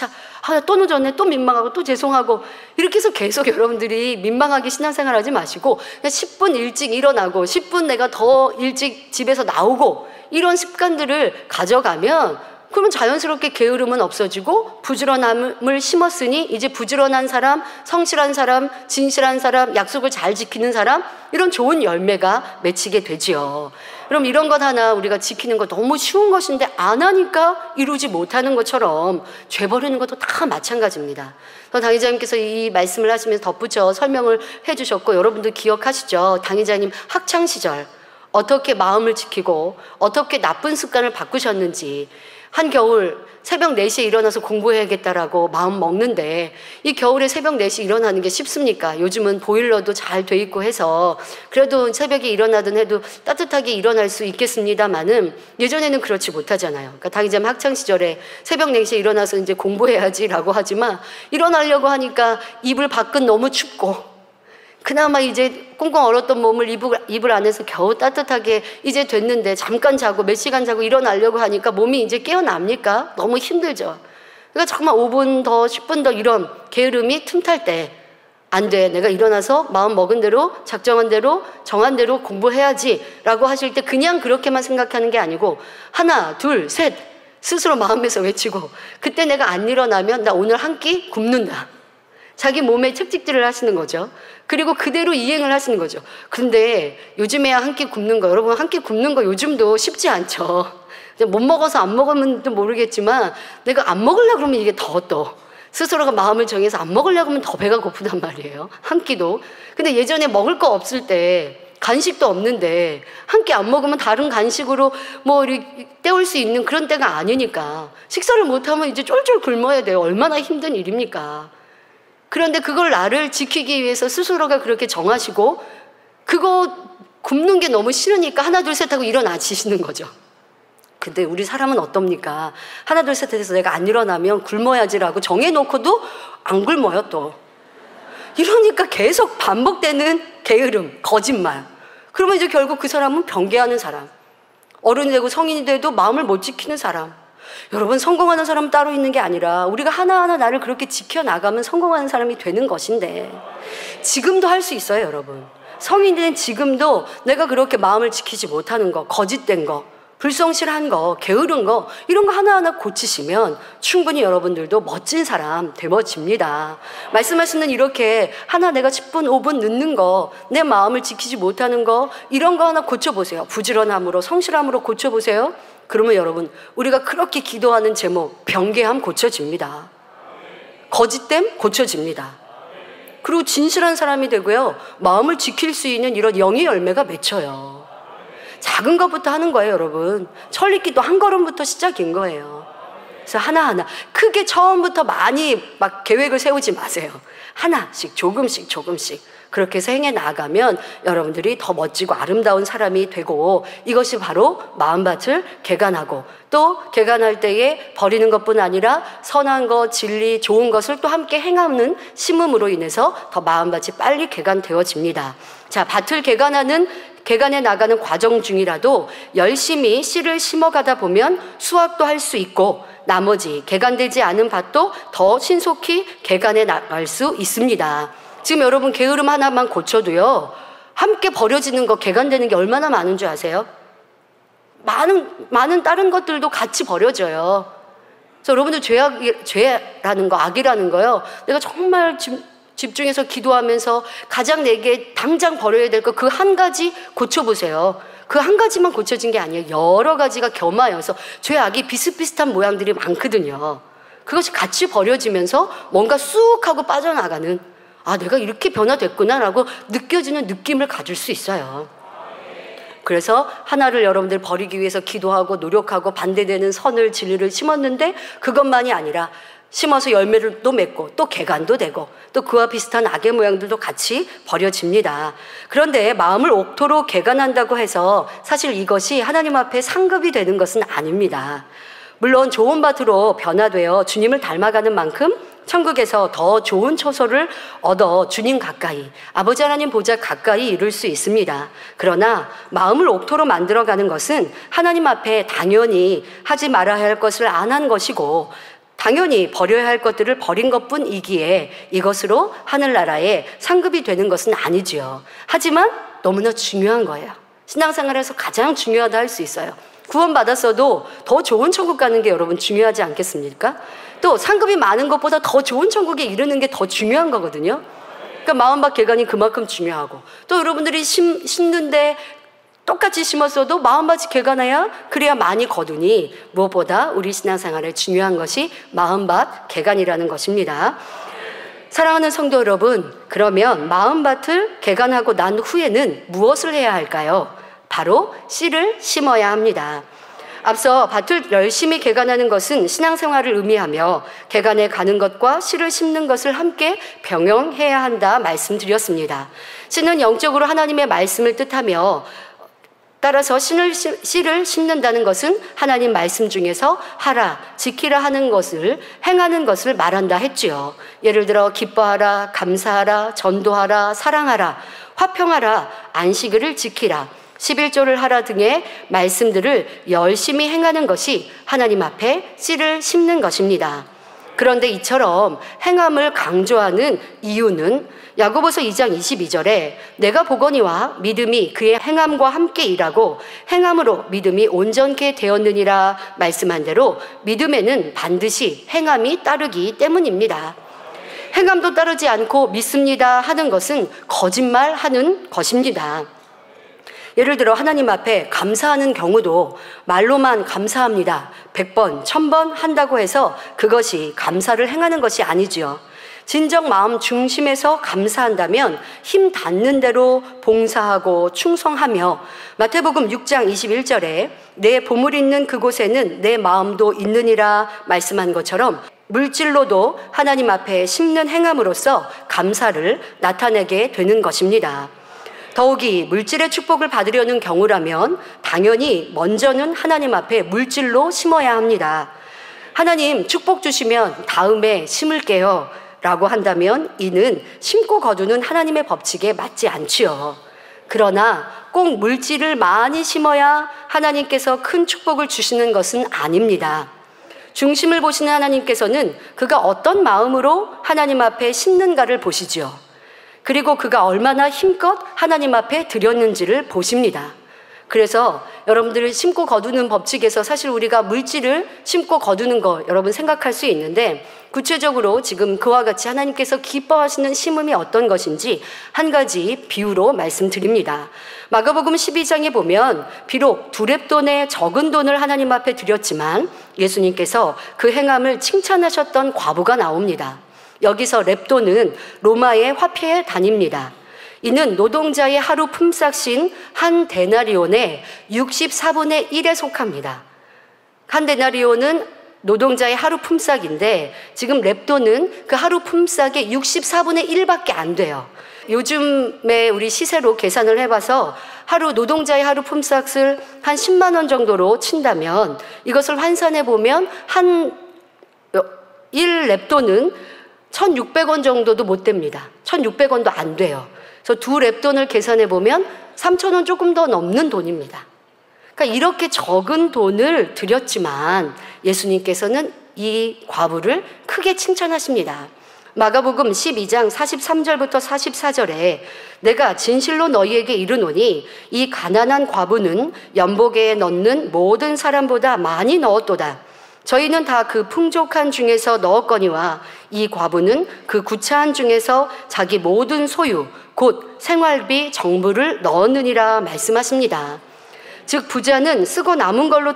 또 늦었네, 또 민망하고 또 죄송하고, 이렇게 해서 계속 여러분들이 민망하게 신앙생활 하지 마시고 그냥 10분 일찍 일어나고 10분 내가 더 일찍 집에서 나오고, 이런 습관들을 가져가면 그러면 자연스럽게 게으름은 없어지고 부지런함을 심었으니 이제 부지런한 사람, 성실한 사람, 진실한 사람, 약속을 잘 지키는 사람, 이런 좋은 열매가 맺히게 되지요. 그럼 이런 것 하나 우리가 지키는 거 너무 쉬운 것인데 안 하니까 이루지 못하는 것처럼 죄 버리는 것도 다 마찬가지입니다. 당의자님께서 이 말씀을 하시면서 덧붙여 설명을 해주셨고, 여러분들 기억하시죠? 당의자님 학창시절 어떻게 마음을 지키고 어떻게 나쁜 습관을 바꾸셨는지, 한겨울 새벽 4시에 일어나서 공부해야겠다라고 마음 먹는데 이 겨울에 새벽 4시 일어나는 게 쉽습니까? 요즘은 보일러도 잘 돼 있고 해서 그래도 새벽에 일어나든 해도 따뜻하게 일어날 수 있겠습니다만은 예전에는 그렇지 못하잖아요. 그러니까 당이자매 학창 시절에 새벽 4시에 일어나서 이제 공부해야지라고 하지만 일어나려고 하니까 이불 밖은 너무 춥고 그나마 이제 꽁꽁 얼었던 몸을 이불 안에서 겨우 따뜻하게 이제 됐는데 잠깐 자고 몇 시간 자고 일어나려고 하니까 몸이 이제 깨어납니까? 너무 힘들죠. 그러니까 정말 5분 더 10분 더 이런 게으름이 틈탈 때 안 돼. 내가 일어나서 마음 먹은 대로 작정한 대로 정한 대로 공부해야지 라고 하실 때 그냥 그렇게만 생각하는 게 아니고 하나 둘 셋 스스로 마음에서 외치고 그때 내가 안 일어나면 나 오늘 한 끼 굶는다. 자기 몸에 책찍질을 하시는 거죠. 그리고 그대로 이행을 하시는 거죠. 근데 요즘에야 한 끼 굶는 거, 여러분 한 끼 굶는 거 요즘도 쉽지 않죠. 못 먹어서 안 먹으면 모르겠지만 내가 안 먹으려고 그러면 이게 더 스스로가 마음을 정해서 안 먹으려고 하면 더 배가 고프단 말이에요. 한 끼도. 근데 예전에 먹을 거 없을 때 간식도 없는데 한 끼 안 먹으면 다른 간식으로 뭐 때울 수 있는 그런 때가 아니니까 식사를 못하면 이제 쫄쫄 굶어야 돼요. 얼마나 힘든 일입니까? 그런데 그걸 나를 지키기 위해서 스스로가 그렇게 정하시고 그거 굶는 게 너무 싫으니까 하나 둘 셋 하고 일어나시는 거죠. 근데 우리 사람은 어떻습니까? 하나 둘 셋 해서 내가 안 일어나면 굶어야지라고 정해놓고도 안 굶어요 또. 이러니까 계속 반복되는 게으름, 거짓말. 그러면 이제 결국 그 사람은 변개하는 사람. 어른이 되고 성인이 돼도 마음을 못 지키는 사람. 여러분 성공하는 사람은 따로 있는 게 아니라 우리가 하나하나 나를 그렇게 지켜나가면 성공하는 사람이 되는 것인데 지금도 할 수 있어요 여러분. 성인이 된 지금도 내가 그렇게 마음을 지키지 못하는 거, 거짓된 거, 불성실한 거, 게으른 거 이런 거 하나하나 고치시면 충분히 여러분들도 멋진 사람 되어집니다. 말씀하시는 이렇게 하나 내가 10분 5분 늦는 거, 내 마음을 지키지 못하는 거 이런 거 하나 고쳐보세요. 부지런함으로 성실함으로 고쳐보세요. 그러면 여러분 우리가 그렇게 기도하는 제목 변개함 고쳐집니다. 거짓됨 고쳐집니다. 그리고 진실한 사람이 되고요. 마음을 지킬 수 있는 이런 영의 열매가 맺혀요. 작은 것부터 하는 거예요 여러분. 철리기도 한 걸음부터 시작인 거예요. 그래서 하나하나 크게 처음부터 많이 막 계획을 세우지 마세요. 하나씩 조금씩 그렇게 해서 행해 나가면 여러분들이 더 멋지고 아름다운 사람이 되고 이것이 바로 마음밭을 개간하고 또 개간할 때에 버리는 것뿐 아니라 선한 것, 진리, 좋은 것을 또 함께 행하는 심음으로 인해서 더 마음밭이 빨리 개간되어집니다. 자, 밭을 개간해 나가는 과정 중이라도 열심히 씨를 심어가다 보면 수확도 할 수 있고 나머지 개간되지 않은 밭도 더 신속히 개간해 나갈 수 있습니다. 지금 여러분 게으름 하나만 고쳐도요 함께 버려지는 거 개간되는 게 얼마나 많은 줄 아세요? 많은 다른 것들도 같이 버려져요. 그래서 여러분들 죄라는 거, 악이라는 거요 내가 정말 집중해서 기도하면서 가장 내게 당장 버려야 될 거 그 한 가지 고쳐보세요. 그 한 가지만 고쳐진 게 아니에요. 여러 가지가 겸하여서 죄악이 비슷비슷한 모양들이 많거든요. 그것이 같이 버려지면서 뭔가 쑥 하고 빠져나가는 내가 이렇게 변화됐구나라고 느껴지는 느낌을 가질 수 있어요. 그래서 하나를 여러분들 버리기 위해서 기도하고 노력하고 반대되는 선을 진리를 심었는데 그것만이 아니라 심어서 열매를 또 맺고 또 개간도 되고 또 그와 비슷한 악의 모양들도 같이 버려집니다. 그런데 마음을 옥토로 개간한다고 해서 사실 이것이 하나님 앞에 상급이 되는 것은 아닙니다. 물론 좋은 밭으로 변화되어 주님을 닮아가는 만큼 천국에서 더 좋은 처소를 얻어 주님 가까이, 아버지 하나님 보좌 가까이 이룰 수 있습니다. 그러나 마음을 옥토로 만들어가는 것은 하나님 앞에 당연히 하지 말아야 할 것을 안 한 것이고 당연히 버려야 할 것들을 버린 것뿐이기에 이것으로 하늘나라에 상급이 되는 것은 아니지요. 하지만 너무나 중요한 거예요. 신앙생활에서 가장 중요하다 할 수 있어요. 구원받았어도 더 좋은 천국 가는 게 여러분 중요하지 않겠습니까? 또 상급이 많은 것보다 더 좋은 천국에 이르는 게 더 중요한 거거든요. 그러니까 마음밭 개간이 그만큼 중요하고 또 여러분들이 심는데 똑같이 심었어도 마음밭이 개간해야 그래야 많이 거두니 무엇보다 우리 신앙생활에 중요한 것이 마음밭 개간이라는 것입니다. 사랑하는 성도 여러분, 그러면 마음밭을 개간하고 난 후에는 무엇을 해야 할까요? 바로 씨를 심어야 합니다. 앞서 밭을 열심히 개간하는 것은 신앙생활을 의미하며 개간에 가는 것과 씨를 심는 것을 함께 병행해야 한다 말씀드렸습니다. 씨는 영적으로 하나님의 말씀을 뜻하며 따라서 씨를 심는다는 것은 하나님 말씀 중에서 하라, 지키라 하는 것을 행하는 것을 말한다 했지요. 예를 들어 기뻐하라, 감사하라, 전도하라, 사랑하라, 화평하라, 안식일을 지키라, 11조를 하라 등의 말씀들을 열심히 행하는 것이 하나님 앞에 씨를 심는 것입니다. 그런데 이처럼 행함을 강조하는 이유는 야고보서 2장 22절에 내가 보거니와 믿음이 그의 행함과 함께 일하고 행함으로 믿음이 온전케 되었느니라 말씀한 대로 믿음에는 반드시 행함이 따르기 때문입니다. 행함도 따르지 않고 믿습니다 하는 것은 거짓말하는 것입니다. 예를 들어 하나님 앞에 감사하는 경우도 말로만 감사합니다 100번, 1000번 한다고 해서 그것이 감사를 행하는 것이 아니지요. 진정 마음 중심에서 감사한다면 힘 닿는 대로 봉사하고 충성하며 마태복음 6장 21절에 내 보물 있는 그곳에는 내 마음도 있느니라 말씀한 것처럼 물질로도 하나님 앞에 심는 행함으로써 감사를 나타내게 되는 것입니다. 더욱이 물질의 축복을 받으려는 경우라면 당연히 먼저는 하나님 앞에 물질로 심어야 합니다. 하나님 축복 주시면 다음에 심을게요 라고 한다면 이는 심고 거두는 하나님의 법칙에 맞지 않지요. 그러나 꼭 물질을 많이 심어야 하나님께서 큰 축복을 주시는 것은 아닙니다. 중심을 보시는 하나님께서는 그가 어떤 마음으로 하나님 앞에 심는가를 보시지요. 그리고 그가 얼마나 힘껏 하나님 앞에 드렸는지를 보십니다. 그래서 여러분들이 심고 거두는 법칙에서 사실 우리가 물질을 심고 거두는 거 여러분 생각할 수 있는데 구체적으로 지금 그와 같이 하나님께서 기뻐하시는 심음이 어떤 것인지 한 가지 비유로 말씀드립니다. 마가복음 12장에 보면 비록 두렙돈의 적은 돈을 하나님 앞에 드렸지만 예수님께서 그 행함을 칭찬하셨던 과부가 나옵니다. 여기서 렙돈은 로마의 화폐의 단위입니다. 이는 노동자의 하루 품삯인 한 데나리온의 64분의 1에 속합니다. 한 데나리온은 노동자의 하루 품삯인데 지금 렙돈은 그 하루 품삯의 64분의 1밖에 안 돼요. 요즘에 우리 시세로 계산을 해봐서 하루 노동자의 하루 품삯을 한 10만 원 정도로 친다면 이것을 환산해 보면 한 1렙돈은 1,600원 정도도 못 됩니다. 1,600원도 안 돼요. 그래서 두 렙돈을 계산해 보면 3,000원 조금 더 넘는 돈입니다. 그러니까 이렇게 적은 돈을 드렸지만 예수님께서는 이 과부를 크게 칭찬하십니다. 마가복음 12장 43절부터 44절에 내가 진실로 너희에게 이르노니 이 가난한 과부는 연복에 넣는 모든 사람보다 많이 넣었도다. 저희는 다 그 풍족한 중에서 넣었거니와 이 과부는 그 구차한 중에서 자기 모든 소유 곧 생활비 정부를 넣었느니라 말씀하십니다. 즉 부자는 쓰고 남은 걸로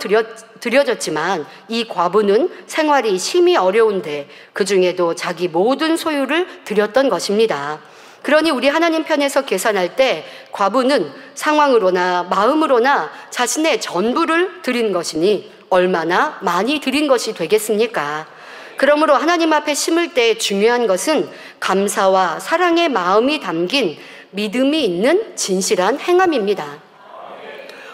드려졌지만 이 과부는 생활이 심히 어려운데 그 중에도 자기 모든 소유를 드렸던 것입니다. 그러니 우리 하나님 편에서 계산할 때 과부는 상황으로나 마음으로나 자신의 전부를 드린 것이니 얼마나 많이 드린 것이 되겠습니까? 그러므로 하나님 앞에 심을 때 중요한 것은 감사와 사랑의 마음이 담긴 믿음이 있는 진실한 행함입니다.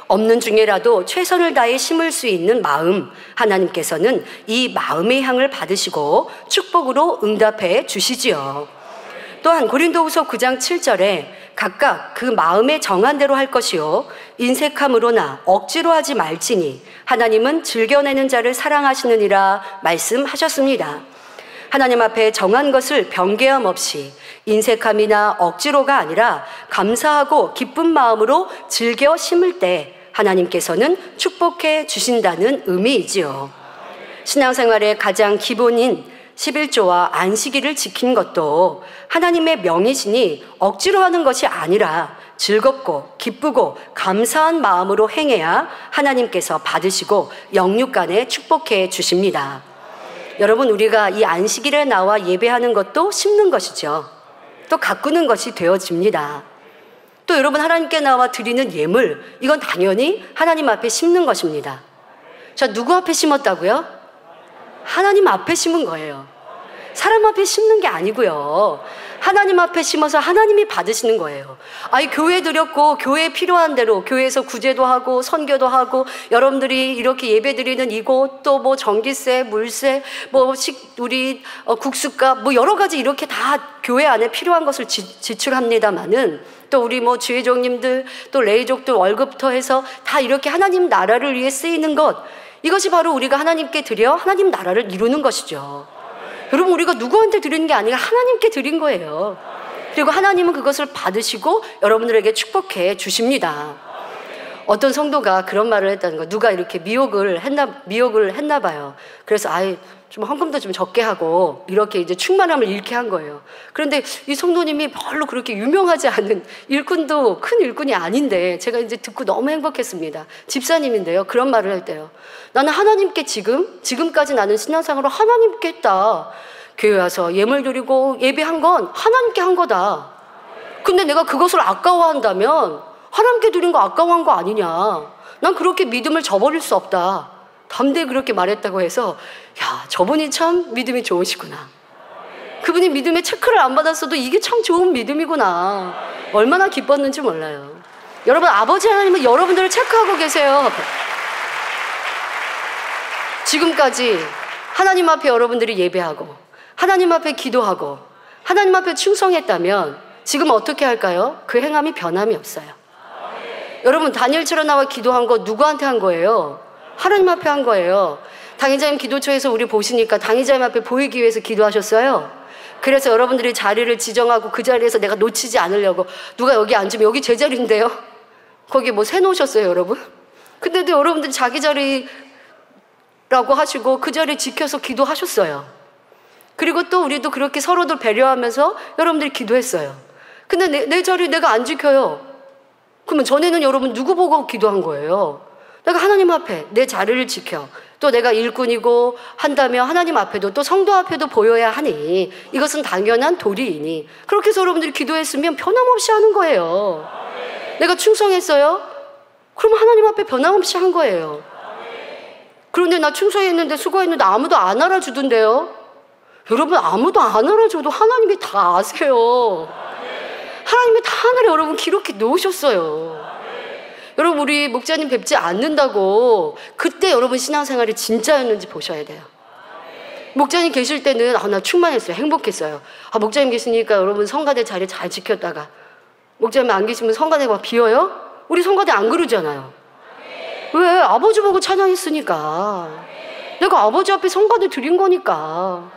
없는 중에라도 최선을 다해 심을 수 있는 마음, 하나님께서는 이 마음의 향을 받으시고 축복으로 응답해 주시지요. 또한 고린도후서 9장 7절에 각각 그 마음에 정한 대로 할 것이요 인색함으로나 억지로 하지 말지니 하나님은 즐겨내는 자를 사랑하시느니라 말씀하셨습니다. 하나님 앞에 정한 것을 변개함 없이 인색함이나 억지로가 아니라 감사하고 기쁜 마음으로 즐겨 심을 때 하나님께서는 축복해 주신다는 의미이지요. 신앙생활의 가장 기본인 11조와 안식일을 지킨 것도 하나님의 명이시니 억지로 하는 것이 아니라 즐겁고 기쁘고 감사한 마음으로 행해야 하나님께서 받으시고 영육간에 축복해 주십니다. 여러분, 우리가 이 안식일에 나와 예배하는 것도 심는 것이죠. 또 가꾸는 것이 되어집니다. 또 여러분, 하나님께 나와 드리는 예물, 이건 당연히 하나님 앞에 심는 것입니다. 자, 누구 앞에 심었다고요? 하나님 앞에 심은 거예요. 사람 앞에 심는 게 아니고요. 하나님 앞에 심어서 하나님이 받으시는 거예요. 아이, 교회 드렸고 교회에 필요한 대로 교회에서 구제도 하고 선교도 하고 여러분들이 이렇게 예배 드리는 이곳 또 뭐 전기세, 물세, 뭐 우리 국수값 뭐 여러 가지 이렇게 다 교회 안에 필요한 것을 지출합니다마는 또 우리 뭐 주회종님들 또 레이족들 월급부터 해서 다 이렇게 하나님 나라를 위해 쓰이는 것, 이것이 바로 우리가 하나님께 드려 하나님 나라를 이루는 것이죠. 여러분, 우리가 누구한테 드리는 게 아니라 하나님께 드린 거예요. 그리고 하나님은 그것을 받으시고 여러분들에게 축복해 주십니다. 어떤 성도가 그런 말을 했다는 거, 누가 이렇게 미혹을 했나 봐요. 그래서 좀 헌금도 좀 적게 하고 이렇게 이제 충만함을 잃게 한 거예요. 그런데 이 성도님이 별로 그렇게 유명하지 않은 일꾼도 큰 일꾼이 아닌데 제가 이제 듣고 너무 행복했습니다. 집사님인데요, 그런 말을 할 때요, 나는 하나님께 지금까지 나는 신앙생활로 하나님께 했다. 교회 와서 예물 드리고 예배한 건 하나님께 한 거다. 근데 내가 그것을 아까워한다면 하나님께 드린 거 아까워한 거 아니냐. 난 그렇게 믿음을 저버릴 수 없다. 담대히 그렇게 말했다고 해서, 야, 저분이 참 믿음이 좋으시구나. 그분이 믿음의 체크를 안 받았어도 이게 참 좋은 믿음이구나. 얼마나 기뻤는지 몰라요. 여러분, 아버지 하나님은 여러분들을 체크하고 계세요. 지금까지 하나님 앞에 여러분들이 예배하고 하나님 앞에 기도하고 하나님 앞에 충성했다면 지금 어떻게 할까요? 그 행함이 변함이 없어요. 여러분, 다니엘처럼 나와 기도한 거 누구한테 한 거예요? 하나님 앞에 한 거예요. 당의자님 기도처에서 우리 보시니까 당의자님 앞에 보이기 위해서 기도하셨어요. 그래서 여러분들이 자리를 지정하고 그 자리에서 내가 놓치지 않으려고, 누가 여기 앉으면 여기 제 자리인데요, 거기 뭐 세놓으셨어요 여러분? 근데도 여러분들이 자기 자리라고 하시고 그 자리 지켜서 기도하셨어요. 그리고 또 우리도 그렇게 서로들 배려하면서 여러분들이 기도했어요. 근데 내 자리 내가 안 지켜요. 그러면 전에는 여러분 누구 보고 기도한 거예요? 내가 하나님 앞에 내 자리를 지켜, 또 내가 일꾼이고 한다면 하나님 앞에도 또 성도 앞에도 보여야 하니 이것은 당연한 도리이니, 그렇게 해서 여러분들이 기도했으면 변함없이 하는 거예요. 내가 충성했어요? 그럼 하나님 앞에 변함없이 한 거예요. 그런데 나 충성했는데 수고했는데 아무도 안 알아주던데요? 여러분, 아무도 안 알아줘도 하나님이 다 아세요. 하나님이 다 하늘에 여러분 기록해 놓으셨어요. 여러분, 우리 목자님 뵙지 않는다고 그때 여러분 신앙생활이 진짜였는지 보셔야 돼요. 목자님 계실 때는 나 충만했어요. 행복했어요. 목자님 계시니까 여러분 성가대 자리 잘 지켰다가 목자님 안 계시면 성가대 막 비어요? 우리 성가대 안 그러잖아요. 왜? 아버지 보고 찬양했으니까. 내가 아버지 앞에 성가대 드린 거니까.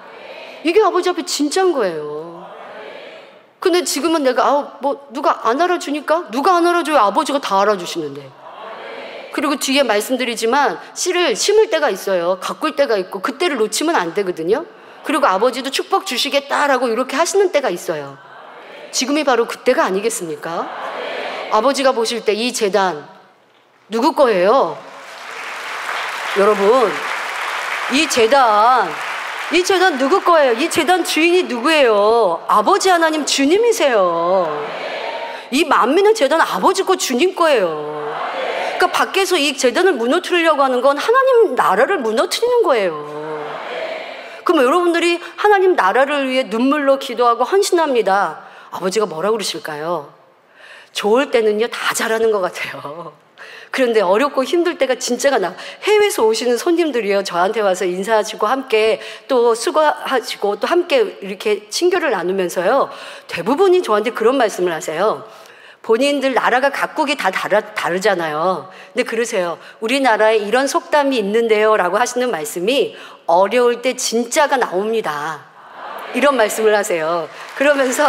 이게 아버지 앞에 진짜인 거예요. 근데 지금은 내가 누가 안 알아주니까? 누가 안 알아줘요? 아버지가 다 알아주시는데. 그리고 뒤에 말씀드리지만 씨를 심을 때가 있어요. 가꿀 때가 있고 그때를 놓치면 안 되거든요. 그리고 아버지도 축복 주시겠다라고 이렇게 하시는 때가 있어요. 지금이 바로 그때가 아니겠습니까? 아버지가 보실 때 이 제단 누구 거예요? 여러분, 이 제단 누구 거예요? 이 제단 주인이 누구예요? 아버지 하나님 주님이세요. 이 만민의 제단 아버지 거 주님 거예요. 그러니까 밖에서 이 제단을 무너뜨리려고 하는 건 하나님 나라를 무너뜨리는 거예요. 그럼 여러분들이 하나님 나라를 위해 눈물로 기도하고 헌신합니다. 아버지가 뭐라고 그러실까요? 좋을 때는요 다 잘하는 것 같아요. 그런데 어렵고 힘들 때가 진짜가 해외에서 오시는 손님들이요, 저한테 와서 인사하시고 함께 또 수고하시고 또 함께 이렇게 친교를 나누면서요, 대부분이 저한테 그런 말씀을 하세요. 본인들 나라가 각국이 다 다르잖아요. 근데 그러세요. 우리나라에 이런 속담이 있는데요 라고 하시는 말씀이 어려울 때 진짜가 나옵니다. 이런 말씀을 하세요. 그러면서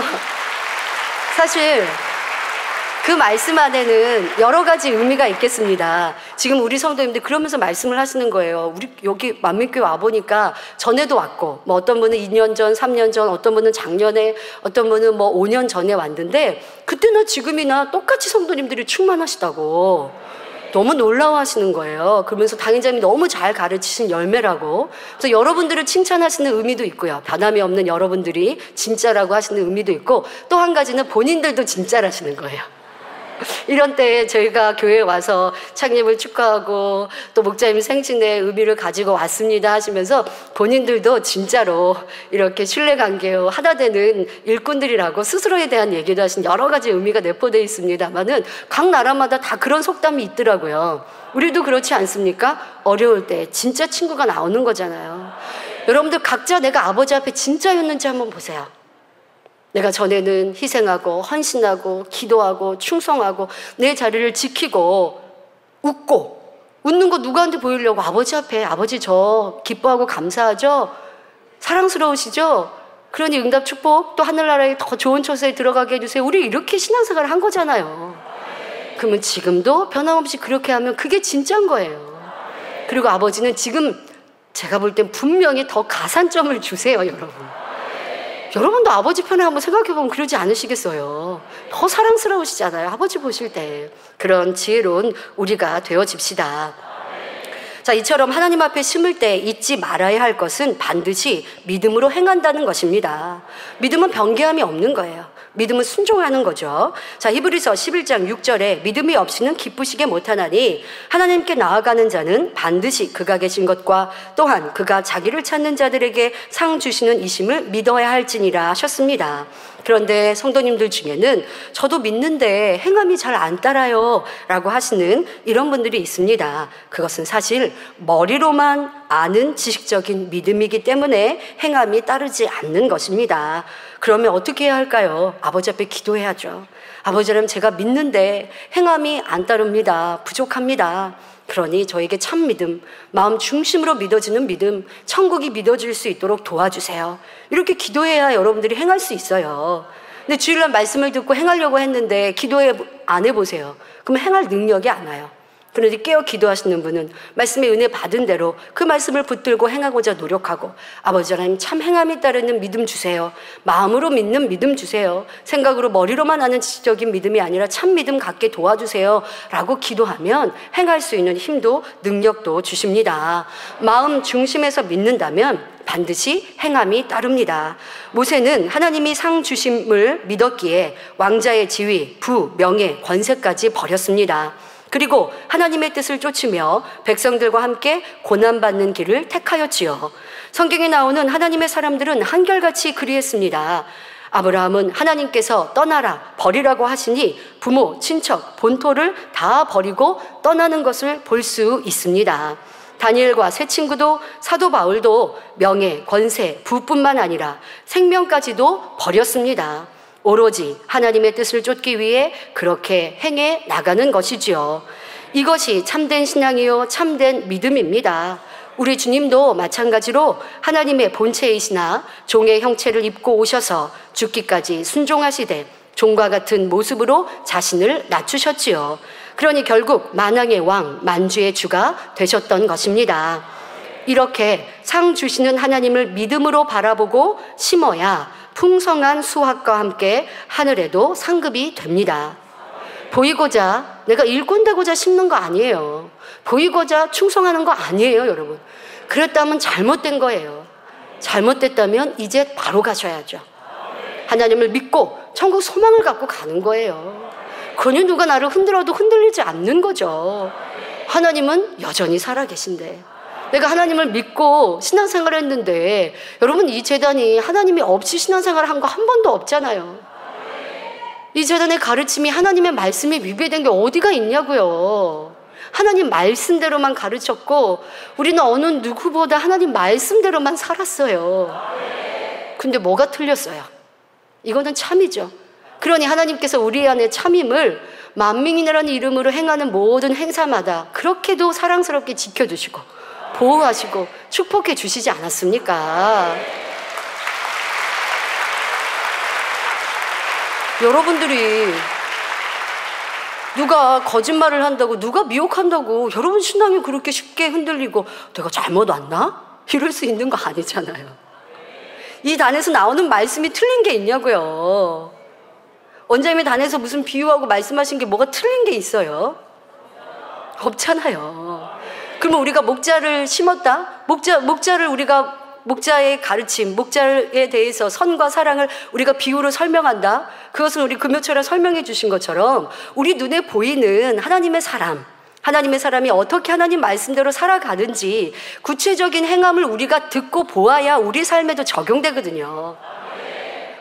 사실 그 말씀 안에는 여러 가지 의미가 있겠습니다. 지금 우리 성도님들 그러면서 말씀을 하시는 거예요. 우리 여기 만민교회 와보니까 전에도 왔고, 뭐 어떤 분은 2년 전, 3년 전, 어떤 분은 작년에, 어떤 분은 뭐 5년 전에 왔는데 그때나 지금이나 똑같이 성도님들이 충만하시다고 너무 놀라워하시는 거예요. 그러면서 당의자님이 너무 잘 가르치신 열매라고. 그래서 여러분들을 칭찬하시는 의미도 있고요, 변함이 없는 여러분들이 진짜라고 하시는 의미도 있고, 또 한 가지는 본인들도 진짜라시는 거예요. 이런 때에 저희가 교회에 와서 창립을 축하하고 또 목자님 생신의 의미를 가지고 왔습니다 하시면서 본인들도 진짜로 이렇게 신뢰관계요 하나 되는 일꾼들이라고 스스로에 대한 얘기도 하신 여러 가지 의미가 내포되어 있습니다만은 각 나라마다 다 그런 속담이 있더라고요. 우리도 그렇지 않습니까? 어려울 때 진짜 친구가 나오는 거잖아요. 여러분들 각자 내가 아버지 앞에 진짜였는지 한번 보세요. 내가 전에는 희생하고 헌신하고 기도하고 충성하고 내 자리를 지키고 웃고 웃는 거 누구한테 보이려고 아버지 앞에 아버지 저 기뻐하고 감사하죠? 사랑스러우시죠? 그러니 응답 축복 또 하늘나라에 더 좋은 처소에 들어가게 해주세요. 우리 이렇게 신앙생활을 한 거잖아요. 그러면 지금도 변함없이 그렇게 하면 그게 진짜인 거예요. 그리고 아버지는 지금 제가 볼 땐 분명히 더 가산점을 주세요, 여러분. 여러분도 아버지 편에 한번 생각해보면 그러지 않으시겠어요? 더 사랑스러우시잖아요, 아버지 보실 때. 그런 지혜로운 우리가 되어집시다. 자, 이처럼 하나님 앞에 심을 때 잊지 말아야 할 것은 반드시 믿음으로 행한다는 것입니다. 믿음은 변개함이 없는 거예요. 믿음은 순종하는 거죠. 자, 히브리서 11장 6절에 믿음이 없이는 기쁘시게 못하나니 하나님께 나아가는 자는 반드시 그가 계신 것과 또한 그가 자기를 찾는 자들에게 상 주시는 이심을 믿어야 할지니라 하셨습니다. 그런데 성도님들 중에는 저도 믿는데 행함이 잘 안 따라요 라고 하시는 이런 분들이 있습니다. 그것은 사실 머리로만 아는 지식적인 믿음이기 때문에 행함이 따르지 않는 것입니다. 그러면 어떻게 해야 할까요? 아버지 앞에 기도해야죠. 아버지라면 제가 믿는데 행함이 안 따릅니다. 부족합니다. 그러니 저에게 참 믿음, 마음 중심으로 믿어지는 믿음, 천국이 믿어질 수 있도록 도와주세요. 이렇게 기도해야 여러분들이 행할 수 있어요. 근데 주일날 말씀을 듣고 행하려고 했는데 기도해 안 해보세요. 그럼 행할 능력이 안 와요. 그런데 깨어 기도하시는 분은 말씀의 은혜 받은 대로 그 말씀을 붙들고 행하고자 노력하고 아버지 하나님 참 행함이 따르는 믿음 주세요. 마음으로 믿는 믿음 주세요. 생각으로 머리로만 하는 지식적인 믿음이 아니라 참 믿음 갖게 도와주세요 라고 기도하면 행할 수 있는 힘도 능력도 주십니다. 마음 중심에서 믿는다면 반드시 행함이 따릅니다. 모세는 하나님이 상 주심을 믿었기에 왕자의 지위, 부, 명예, 권세까지 버렸습니다. 그리고 하나님의 뜻을 쫓으며 백성들과 함께 고난받는 길을 택하였지요. 성경에 나오는 하나님의 사람들은 한결같이 그리했습니다. 아브라함은 하나님께서 떠나라, 버리라고 하시니 부모, 친척, 본토를 다 버리고 떠나는 것을 볼 수 있습니다. 다니엘과 세 친구도 사도 바울도 명예, 권세, 부뿐만 아니라 생명까지도 버렸습니다. 오로지 하나님의 뜻을 쫓기 위해 그렇게 행해 나가는 것이지요. 이것이 참된 신앙이요 참된 믿음입니다. 우리 주님도 마찬가지로 하나님의 본체이시나 종의 형체를 입고 오셔서 죽기까지 순종하시되 종과 같은 모습으로 자신을 낮추셨지요. 그러니 결국 만왕의 왕, 만주의 주가 되셨던 것입니다. 이렇게 상 주시는 하나님을 믿음으로 바라보고 심어야 풍성한 수확과 함께 하늘에도 상급이 됩니다. 보이고자 내가 일꾼 되고자 심는 거 아니에요. 보이고자 충성하는 거 아니에요, 여러분. 그랬다면 잘못된 거예요. 잘못됐다면 이제 바로 가셔야죠. 하나님을 믿고 천국 소망을 갖고 가는 거예요. 그러니 누가 나를 흔들어도 흔들리지 않는 거죠. 하나님은 여전히 살아계신데 내가 하나님을 믿고 신앙생활을 했는데 여러분 이 재단이 하나님이 없이 신앙생활을 한 거 한 번도 없잖아요. 이 재단의 가르침이 하나님의 말씀이 위배된 게 어디가 있냐고요. 하나님 말씀대로만 가르쳤고 우리는 어느 누구보다 하나님 말씀대로만 살았어요. 근데 뭐가 틀렸어요? 이거는 참이죠. 그러니 하나님께서 우리 안에 참임을 만민이라는 이름으로 행하는 모든 행사마다 그렇게도 사랑스럽게 지켜주시고 보호하시고 축복해 주시지 않았습니까? 여러분들이 누가 거짓말을 한다고 누가 미혹한다고 여러분 신앙이 그렇게 쉽게 흔들리고 내가 잘못 왔나? 이럴 수 있는 거 아니잖아요. 이 단에서 나오는 말씀이 틀린 게 있냐고요. 원장님의 단에서 무슨 비유하고 말씀하신 게 뭐가 틀린 게 있어요? 없잖아요. 그러면 우리가 목자를 심었다? 목자를 우리가 목자의 가르침, 목자에 대해서 선과 사랑을 우리가 비유로 설명한다. 그것을 우리 금요철에 설명해 주신 것처럼 우리 눈에 보이는 하나님의 사람이 어떻게 하나님 말씀대로 살아가는지 구체적인 행함을 우리가 듣고 보아야 우리 삶에도 적용되거든요.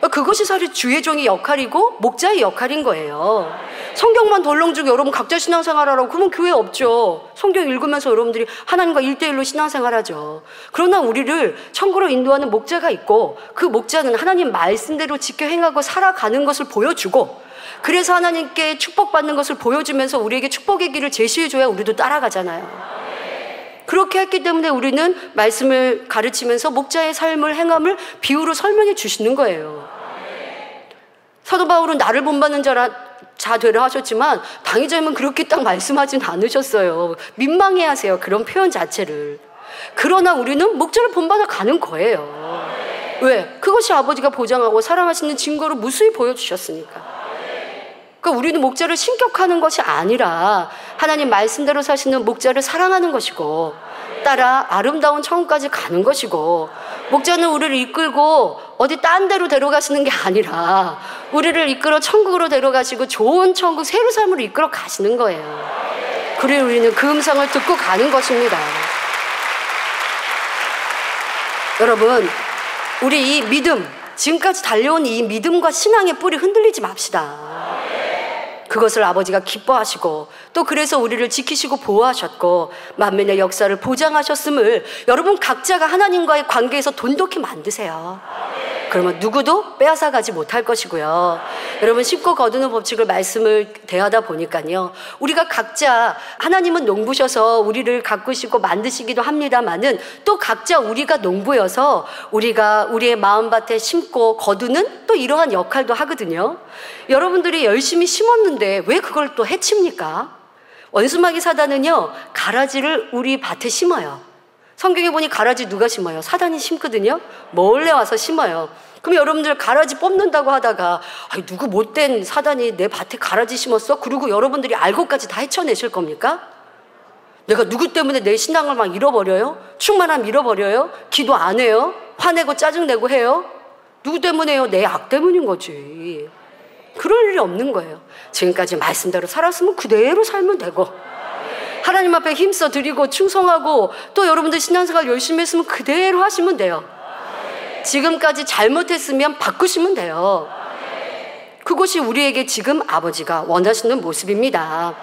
그것이 사실 주의 종의 역할이고 목자의 역할인 거예요. 성경만 덜렁주고 여러분 각자 신앙생활하라고 그러면 교회 없죠. 성경 읽으면서 여러분들이 하나님과 1대1로 신앙생활하죠. 그러나 우리를 천국으로 인도하는 목자가 있고 그 목자는 하나님 말씀대로 지켜 행하고 살아가는 것을 보여주고 그래서 하나님께 축복받는 것을 보여주면서 우리에게 축복의 길을 제시해줘야 우리도 따라가잖아요. 그렇게 했기 때문에 우리는 말씀을 가르치면서 목자의 삶을 행함을 비유로 설명해 주시는 거예요. 사도 바울은 나를 본받는 자 되라 하셨지만 당의자님은 그렇게 딱 말씀하진 않으셨어요. 민망해 하세요. 그런 표현 자체를. 그러나 우리는 목자를 본받아 가는 거예요. 왜? 그것이 아버지가 보장하고 사랑하시는 증거로 무수히 보여주셨으니까. 그러니까 우리는 목자를 신격하는 것이 아니라 하나님 말씀대로 사시는 목자를 사랑하는 것이고 따라 아름다운 천국까지 가는 것이고 목자는 우리를 이끌고 어디 딴 데로 데려가시는 게 아니라 우리를 이끌어 천국으로 데려가시고 좋은 천국 새로 삶으로 이끌어 가시는 거예요. 그래 우리는 그 음성을 듣고 가는 것입니다. 여러분 우리 이 믿음 지금까지 달려온 이 믿음과 신앙의 뿌리 흔들리지 맙시다. 그것을 아버지가 기뻐하시고 또 그래서 우리를 지키시고 보호하셨고 만민의 역사를 보장하셨음을 여러분 각자가 하나님과의 관계에서 돈독히 만드세요. 그러면 누구도 빼앗아가지 못할 것이고요. 여러분 쉽고 거두는 법칙을 말씀을 대하다 보니까요. 우리가 각자 하나님은 농부셔서 우리를 가꾸시고 만드시기도 합니다만은 또 각자 우리가 농부여서 우리가 우리의 마음밭에 심고 거두는 또 이러한 역할도 하거든요. 여러분들이 열심히 심었는데 왜 그걸 또 해칩니까? 원수마귀 사단은요. 가라지를 우리 밭에 심어요. 성경에 보니 가라지 누가 심어요? 사단이 심거든요. 몰래 와서 심어요. 그럼 여러분들 가라지 뽑는다고 하다가 누구 못된 사단이 내 밭에 가라지 심었어? 그리고 여러분들이 알고까지 다 헤쳐내실 겁니까? 내가 누구 때문에 내 신앙을 막 잃어버려요? 충만함 잃어버려요? 기도 안 해요? 화내고 짜증내고 해요? 누구 때문에요? 내 악 때문인 거지. 그럴 일이 없는 거예요. 지금까지 말씀대로 살았으면 그대로 살면 되고 하나님 앞에 힘써 드리고 충성하고 또 여러분들 신앙생활 열심히 했으면 그대로 하시면 돼요. 지금까지 잘못했으면 바꾸시면 돼요. 그것이 우리에게 지금 아버지가 원하시는 모습입니다.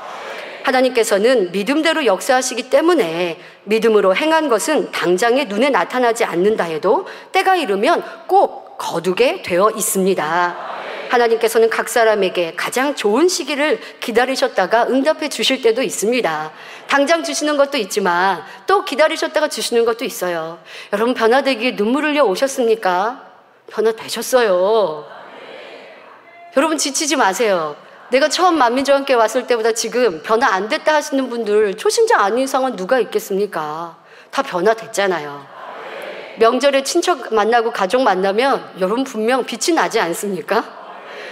하나님께서는 믿음대로 역사하시기 때문에 믿음으로 행한 것은 당장에 눈에 나타나지 않는다 해도 때가 이르면 꼭 거두게 되어 있습니다. 하나님께서는 각 사람에게 가장 좋은 시기를 기다리셨다가 응답해 주실 때도 있습니다. 당장 주시는 것도 있지만 또 기다리셨다가 주시는 것도 있어요. 여러분 변화되기에 눈물 흘려 오셨습니까? 변화되셨어요. 여러분 지치지 마세요. 내가 처음 만민정와 함께 왔을 때보다 지금 변화 안 됐다 하시는 분들 초신자 아닌 이상은 누가 있겠습니까? 다 변화됐잖아요. 명절에 친척 만나고 가족 만나면 여러분 분명 빛이 나지 않습니까?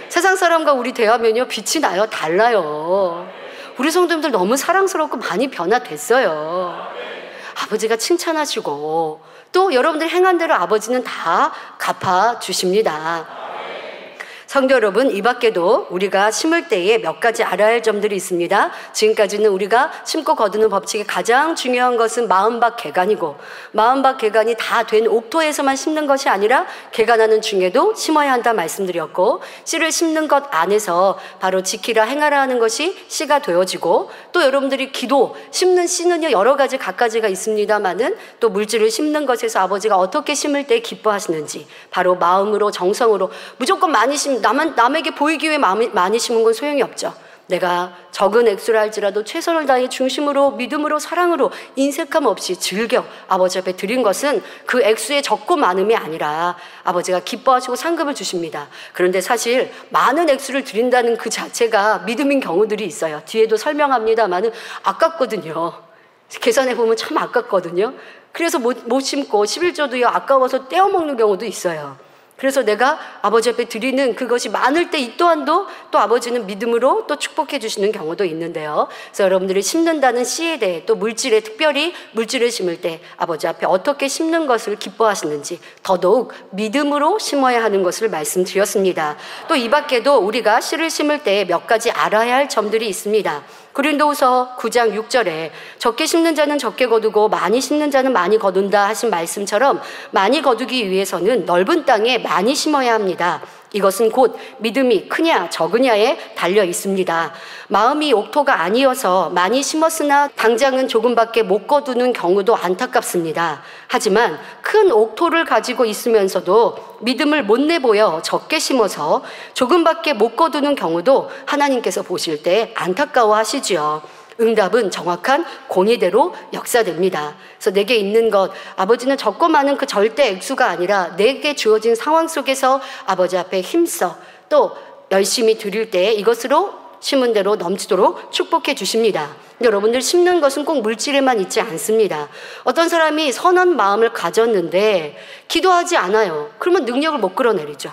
세상 사람과 우리 대화면요 빛이 나요. 달라요. 우리 성도님들 너무 사랑스럽고 많이 변화됐어요. 아버지가 칭찬하시고 또 여러분들 행한 대로 아버지는 다 갚아주십니다. 성도 여러분, 이 밖에도 우리가 심을 때에 몇 가지 알아야 할 점들이 있습니다. 지금까지는 우리가 심고 거두는 법칙의 가장 중요한 것은 마음밭 개간이고 마음밭 개간이 다 된 옥토에서만 심는 것이 아니라 개간하는 중에도 심어야 한다 말씀드렸고 씨를 심는 것 안에서 바로 지키라 행하라 하는 것이 씨가 되어지고 또 여러분들이 기도 심는 씨는요 여러 가지 갖가지가 있습니다만은 또 물질을 심는 것에서 아버지가 어떻게 심을 때 기뻐하시는지 바로 마음으로 정성으로 무조건 많이 심 남에게 보이기 위해 많이 심은 건 소용이 없죠. 내가 적은 액수를 할지라도 최선을 다해 중심으로 믿음으로 사랑으로 인색함 없이 즐겨 아버지 앞에 드린 것은 그 액수의 적고 많음이 아니라 아버지가 기뻐하시고 상급을 주십니다. 그런데 사실 많은 액수를 드린다는 그 자체가 믿음인 경우들이 있어요. 뒤에도 설명합니다만은 아깝거든요. 계산해 보면 참 아깝거든요. 그래서 못 심고 11조도요 아까워서 떼어먹는 경우도 있어요. 그래서 내가 아버지 앞에 드리는 그것이 많을 때 이 또한도 또 아버지는 믿음으로 또 축복해 주시는 경우도 있는데요. 그래서 여러분들이 심는다는 씨에 대해 또 물질에 특별히 물질을 심을 때 아버지 앞에 어떻게 심는 것을 기뻐하시는지 더더욱 믿음으로 심어야 하는 것을 말씀드렸습니다. 또 이 밖에도 우리가 씨를 심을 때 몇 가지 알아야 할 점들이 있습니다. 고린도후서 9장 6절에 적게 심는 자는 적게 거두고 많이 심는 자는 많이 거둔다 하신 말씀처럼 많이 거두기 위해서는 넓은 땅에 많이 심어야 합니다. 이것은 곧 믿음이 크냐 적으냐에 달려 있습니다. 마음이 옥토가 아니어서 많이 심었으나 당장은 조금밖에 못 거두는 경우도 안타깝습니다. 하지만 큰 옥토를 가지고 있으면서도 믿음을 못 내보여 적게 심어서 조금밖에 못 거두는 경우도 하나님께서 보실 때 안타까워하시지요. 응답은 정확한 공의대로 역사됩니다. 그래서 내게 있는 것, 아버지는 적고 많은 그 절대 액수가 아니라 내게 주어진 상황 속에서 아버지 앞에 힘써 또 열심히 드릴 때 이것으로 심은 대로 넘치도록 축복해 주십니다. 여러분들 심는 것은 꼭 물질에만 있지 않습니다. 어떤 사람이 선한 마음을 가졌는데 기도하지 않아요. 그러면 능력을 못 끌어내리죠.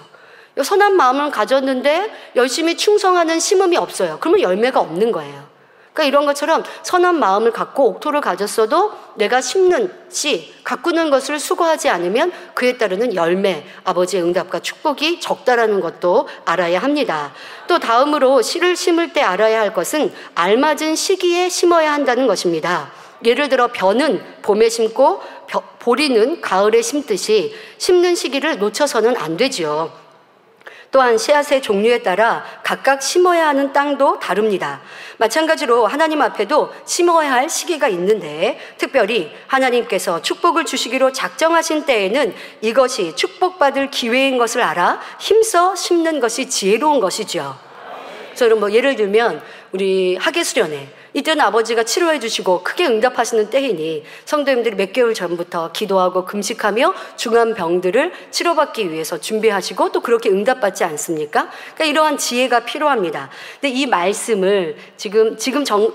선한 마음을 가졌는데 열심히 충성하는 심음이 없어요. 그러면 열매가 없는 거예요. 그러니까 이런 것처럼 선한 마음을 갖고 옥토를 가졌어도 내가 심는 씨, 가꾸는 것을 수고하지 않으면 그에 따르는 열매, 아버지의 응답과 축복이 적다라는 것도 알아야 합니다. 또 다음으로 씨를 심을 때 알아야 할 것은 알맞은 시기에 심어야 한다는 것입니다. 예를 들어 벼는 봄에 심고 보리는 가을에 심듯이 심는 시기를 놓쳐서는 안 되지요. 또한 씨앗의 종류에 따라 각각 심어야 하는 땅도 다릅니다. 마찬가지로 하나님 앞에도 심어야 할 시기가 있는데 특별히 하나님께서 축복을 주시기로 작정하신 때에는 이것이 축복받을 기회인 것을 알아 힘써 심는 것이 지혜로운 것이죠. 그래서 예를 들면 우리 학예수련회 이때는 아버지가 치료해 주시고 크게 응답하시는 때이니 성도님들이 몇 개월 전부터 기도하고 금식하며 중한 병들을 치료받기 위해서 준비하시고 또 그렇게 응답받지 않습니까? 그러니까 이러한 지혜가 필요합니다. 근데 이 말씀을 지금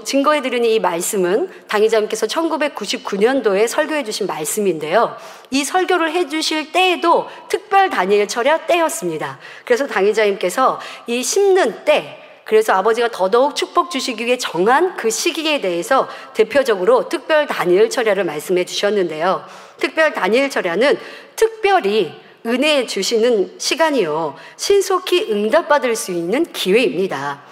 증거해 드리는 이 말씀은 당의자님께서 1999년도에 설교해 주신 말씀인데요. 이 설교를 해 주실 때에도 특별 다니엘 철야 때였습니다. 그래서 당의자님께서 이 심는 때 그래서 아버지가 더더욱 축복 주시기 위해 정한 그 시기에 대해서 대표적으로 특별 다니엘 철야를 말씀해 주셨는데요. 특별 다니엘 철야는 특별히 은혜 주시는 시간이요. 신속히 응답받을 수 있는 기회입니다.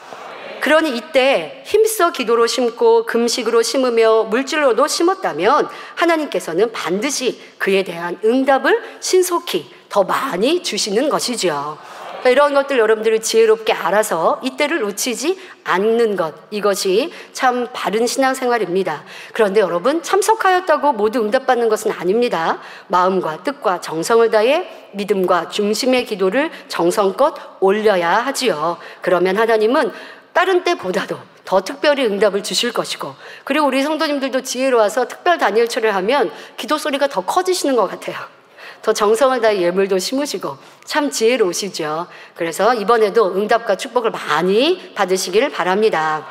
그러니 이때 힘써 기도로 심고 금식으로 심으며 물질로도 심었다면 하나님께서는 반드시 그에 대한 응답을 신속히 더 많이 주시는 것이죠. 이런 것들 여러분들이 지혜롭게 알아서 이때를 놓치지 않는 것, 이것이 참 바른 신앙생활입니다. 그런데 여러분, 참석하였다고 모두 응답받는 것은 아닙니다. 마음과 뜻과 정성을 다해 믿음과 중심의 기도를 정성껏 올려야 하지요. 그러면 하나님은 다른 때보다도 더 특별히 응답을 주실 것이고, 그리고 우리 성도님들도 지혜로워서 특별 다니엘 철을 하면 기도 소리가 더 커지시는 것 같아요. 더 정성을 다해 예물도 심으시고 참 지혜로우시죠. 그래서 이번에도 응답과 축복을 많이 받으시길 바랍니다.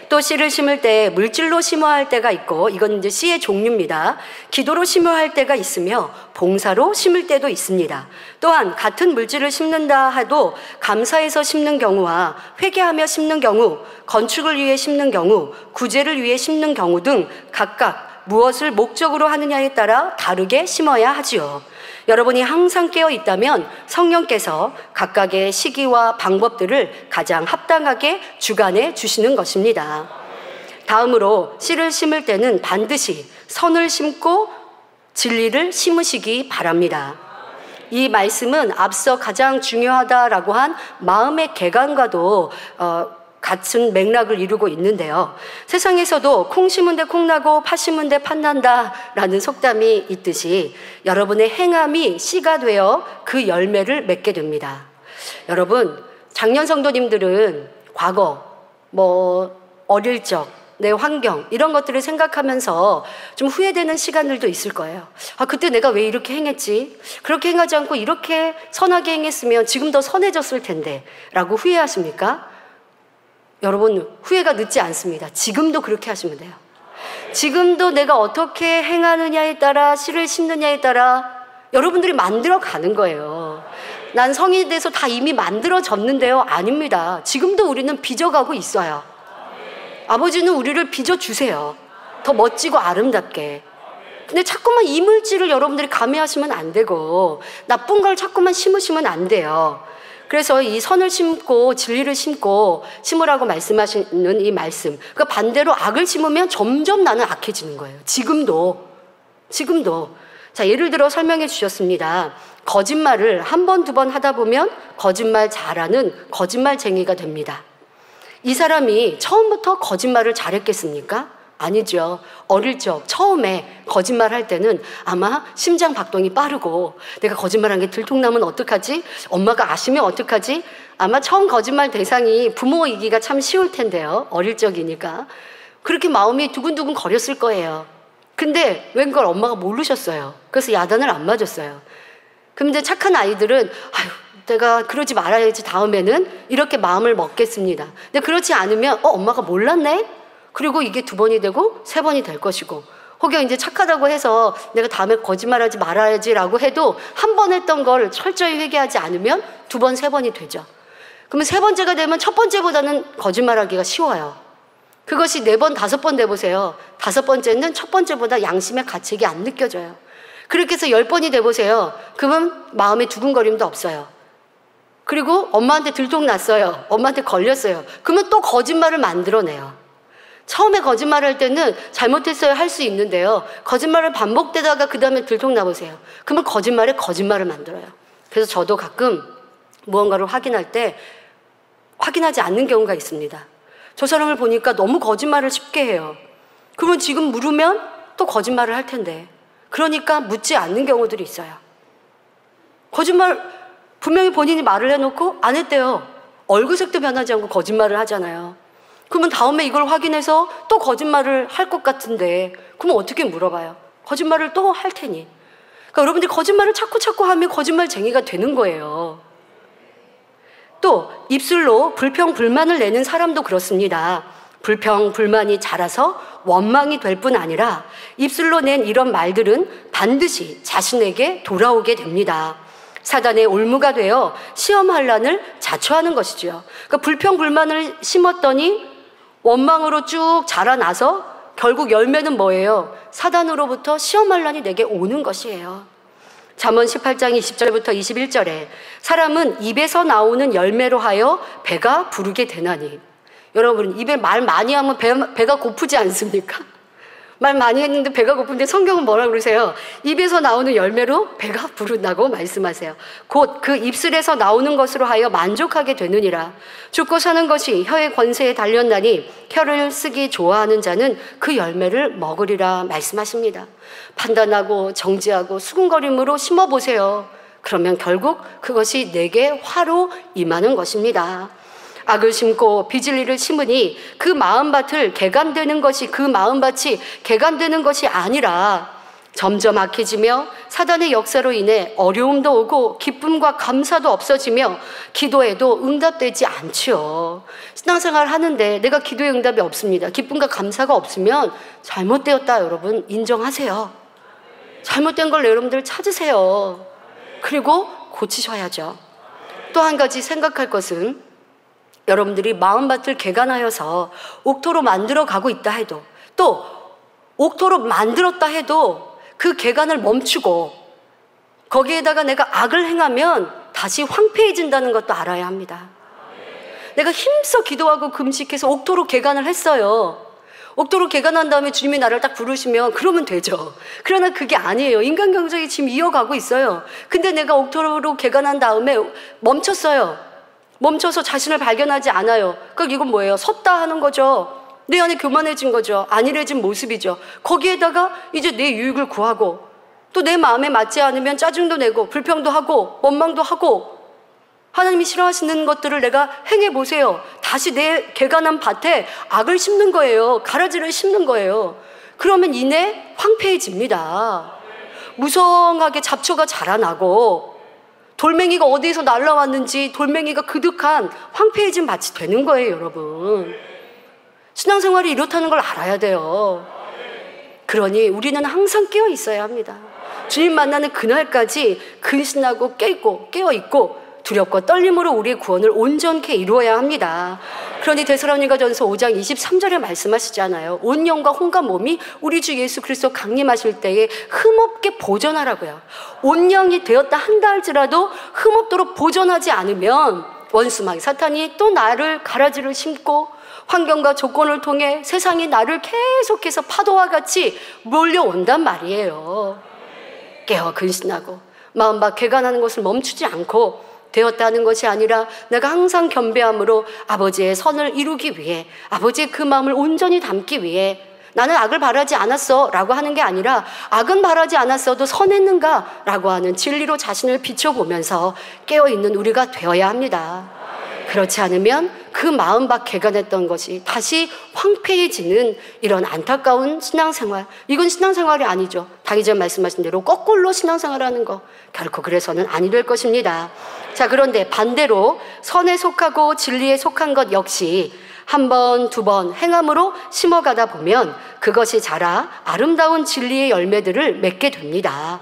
또 씨를 심을 때 물질로 심어야 할 때가 있고, 이건 이제 씨의 종류입니다. 기도로 심어야 할 때가 있으며 봉사로 심을 때도 있습니다. 또한 같은 물질을 심는다 해도 감사해서 심는 경우와 회개하며 심는 경우, 건축을 위해 심는 경우, 구제를 위해 심는 경우 등 각각 무엇을 목적으로 하느냐에 따라 다르게 심어야 하지요. 여러분이 항상 깨어 있다면 성령께서 각각의 시기와 방법들을 가장 합당하게 주관해 주시는 것입니다. 다음으로 씨를 심을 때는 반드시 선을 심고 진리를 심으시기 바랍니다. 이 말씀은 앞서 가장 중요하다라고 한 마음의 개관과도 같은 맥락을 이루고 있는데요. 세상에서도 콩 심은 데 콩 나고 팥 심은 데 팥 난다라는 속담이 있듯이 여러분의 행함이 씨가 되어 그 열매를 맺게 됩니다. 여러분, 작년 성도님들은 과거, 어릴 적, 내 환경 이런 것들을 생각하면서 좀 후회되는 시간들도 있을 거예요. 그때 내가 왜 이렇게 행했지? 그렇게 행하지 않고 이렇게 선하게 행했으면 지금 더 선해졌을 텐데 라고 후회하십니까? 여러분, 후회가 늦지 않습니다. 지금도 그렇게 하시면 돼요. 지금도 내가 어떻게 행하느냐에 따라 씨를 심느냐에 따라 여러분들이 만들어 가는 거예요. 난 성인이 돼서 다 이미 만들어졌는데요. 아닙니다. 지금도 우리는 빚어가고 있어요. 아버지는 우리를 빚어주세요. 더 멋지고 아름답게. 근데 자꾸만 이물질을 여러분들이 가미하시면 안 되고 나쁜 걸 자꾸만 심으시면 안 돼요. 그래서 이 선을 심고 진리를 심으라고 말씀하시는 이 말씀, 그러니까 반대로 악을 심으면 점점 나는 악해지는 거예요. 지금도. 자, 예를 들어 설명해 주셨습니다. 거짓말을 한 번, 두 번 하다 보면 거짓말 잘하는 거짓말쟁이가 됩니다. 이 사람이 처음부터 거짓말을 잘했겠습니까? 아니죠. 어릴 적 처음에 거짓말할 때는 아마 심장 박동이 빠르고 내가 거짓말한 게 들통나면 어떡하지? 엄마가 아시면 어떡하지? 아마 처음 거짓말 대상이 부모이기가 참 쉬울 텐데요. 어릴 적이니까. 그렇게 마음이 두근두근 거렸을 거예요. 근데 웬걸 엄마가 모르셨어요. 그래서 야단을 안 맞았어요. 근데 착한 아이들은 아유, 내가 그러지 말아야지 다음에는 이렇게 마음을 먹겠습니다. 근데 그렇지 않으면 엄마가 몰랐네? 그리고 이게 2번이 되고 3번이 될 것이고, 혹여 이제 착하다고 해서 내가 다음에 거짓말하지 말아야지라고 해도 한 번 했던 걸 철저히 회개하지 않으면 2번, 3번이 되죠. 그러면 3번째가 되면 첫 번째보다는 거짓말하기가 쉬워요. 그것이 4번, 5번 돼보세요. 5번째는 첫 번째보다 양심의 가책이 안 느껴져요. 그렇게 해서 10번이 돼보세요. 그러면 마음에 두근거림도 없어요. 그리고 엄마한테 들통났어요. 엄마한테 걸렸어요. 그러면 또 거짓말을 만들어내요. 처음에 거짓말을 할 때는 잘못했어요 할 수 있는데요. 거짓말을 반복되다가 그 다음에 들통나보세요. 그러면 거짓말에 거짓말을 만들어요. 그래서 저도 가끔 무언가를 확인할 때 확인하지 않는 경우가 있습니다. 저 사람을 보니까 너무 거짓말을 쉽게 해요. 그러면 지금 물으면 또 거짓말을 할 텐데, 그러니까 묻지 않는 경우들이 있어요. 거짓말 분명히 본인이 말을 해놓고 안 했대요. 얼굴색도 변하지 않고 거짓말을 하잖아요. 그러면 다음에 이걸 확인해서 또 거짓말을 할 것 같은데 그러면 어떻게 물어봐요? 거짓말을 또 할 테니. 그러니까 여러분들이 거짓말을 자꾸 하면 거짓말쟁이가 되는 거예요. 또 입술로 불평 불만을 내는 사람도 그렇습니다. 불평 불만이 자라서 원망이 될 뿐 아니라 입술로 낸 이런 말들은 반드시 자신에게 돌아오게 됩니다. 사단의 올무가 되어 시험 환란을 자초하는 것이죠. 그러니까 불평 불만을 심었더니 원망으로 쭉 자라나서 결국 열매는 뭐예요? 사단으로부터 시험 환란이 내게 오는 것이에요. 잠언 18장 20절부터 21절에 사람은 입에서 나오는 열매로 하여 배가 부르게 되나니. 여러분, 입에 말 많이 하면 배가 고프지 않습니까? 말 많이 했는데 배가 고픈데 성경은 뭐라 그러세요? 입에서 나오는 열매로 배가 부른다고 말씀하세요. 곧 그 입술에서 나오는 것으로 하여 만족하게 되느니라. 죽고 사는 것이 혀의 권세에 달렸나니 혀를 쓰기 좋아하는 자는 그 열매를 먹으리라 말씀하십니다. 판단하고 정지하고 수군거림으로 심어보세요. 그러면 결국 그것이 내게 화로 임하는 것입니다. 악을 심고 빚을 일을 심으니 그 마음밭을 개간되는 것이 그 마음밭이 개간되는 것이 아니라 점점 악해지며 사단의 역사로 인해 어려움도 오고 기쁨과 감사도 없어지며 기도에도 응답되지 않지요. 신앙생활 하는데 내가 기도에 응답이 없습니다. 기쁨과 감사가 없으면 잘못되었다. 여러분 인정하세요. 잘못된 걸 여러분들 찾으세요. 그리고 고치셔야죠. 또 한 가지 생각할 것은 여러분들이 마음밭을 개간하여서 옥토로 만들어 가고 있다 해도, 또 옥토로 만들었다 해도 그 개간을 멈추고 거기에다가 내가 악을 행하면 다시 황폐해진다는 것도 알아야 합니다. 내가 힘써 기도하고 금식해서 옥토로 개간을 했어요. 옥토로 개간한 다음에 주님이 나를 딱 부르시면 그러면 되죠. 그러나 그게 아니에요. 인간 경쟁이 지금 이어가고 있어요. 근데 내가 옥토로 개간한 다음에 멈췄어요. 멈춰서 자신을 발견하지 않아요. 그러니까 이건 뭐예요? 섰다 하는 거죠. 내 안에 교만해진 거죠. 안일해진 모습이죠. 거기에다가 이제 내 유익을 구하고 또 내 마음에 맞지 않으면 짜증도 내고 불평도 하고 원망도 하고 하나님이 싫어하시는 것들을 내가 행해보세요. 다시 내 개간한 밭에 악을 심는 거예요. 가라지를 심는 거예요. 그러면 이내 황폐해집니다. 무성하게 잡초가 자라나고 돌멩이가 어디에서 날라왔는지 돌멩이가 그득한 황폐해진 밭이 되는 거예요. 여러분, 신앙생활이 이렇다는 걸 알아야 돼요. 그러니 우리는 항상 깨어 있어야 합니다. 주님 만나는 그날까지 근신하고 깨어있고 두렵고 떨림으로 우리의 구원을 온전케 이루어야 합니다. 그러니 데살로니가전서 5장 23절에 말씀하시잖아요. 온 영과 혼과 몸이 우리 주 예수 그리스도 강림하실 때에 흠없게 보존하라고요. 온 영이 되었다 한다 할지라도 흠없도록 보존하지 않으면 원수마귀 사탄이 또 나를 가라지를 심고 환경과 조건을 통해 세상이 나를 계속해서 파도와 같이 몰려온단 말이에요. 깨어 근신하고 마음과 개간하는 것을 멈추지 않고 되었다는 것이 아니라 내가 항상 겸비함으로 아버지의 선을 이루기 위해, 아버지의 그 마음을 온전히 담기 위해, 나는 악을 바라지 않았어 라고 하는 게 아니라 악은 바라지 않았어도 선했는가 라고 하는 진리로 자신을 비춰보면서 깨어있는 우리가 되어야 합니다. 그렇지 않으면 그 마음 밖 개간했던 것이 다시 황폐해지는 이런 안타까운 신앙생활, 이건 신앙생활이 아니죠. 당의전 말씀하신 대로 거꾸로 신앙생활하는 거 결코 그래서는 아니 될 것입니다. 자, 그런데 반대로 선에 속하고 진리에 속한 것 역시 한 번, 두 번 행함으로 심어가다 보면 그것이 자라 아름다운 진리의 열매들을 맺게 됩니다.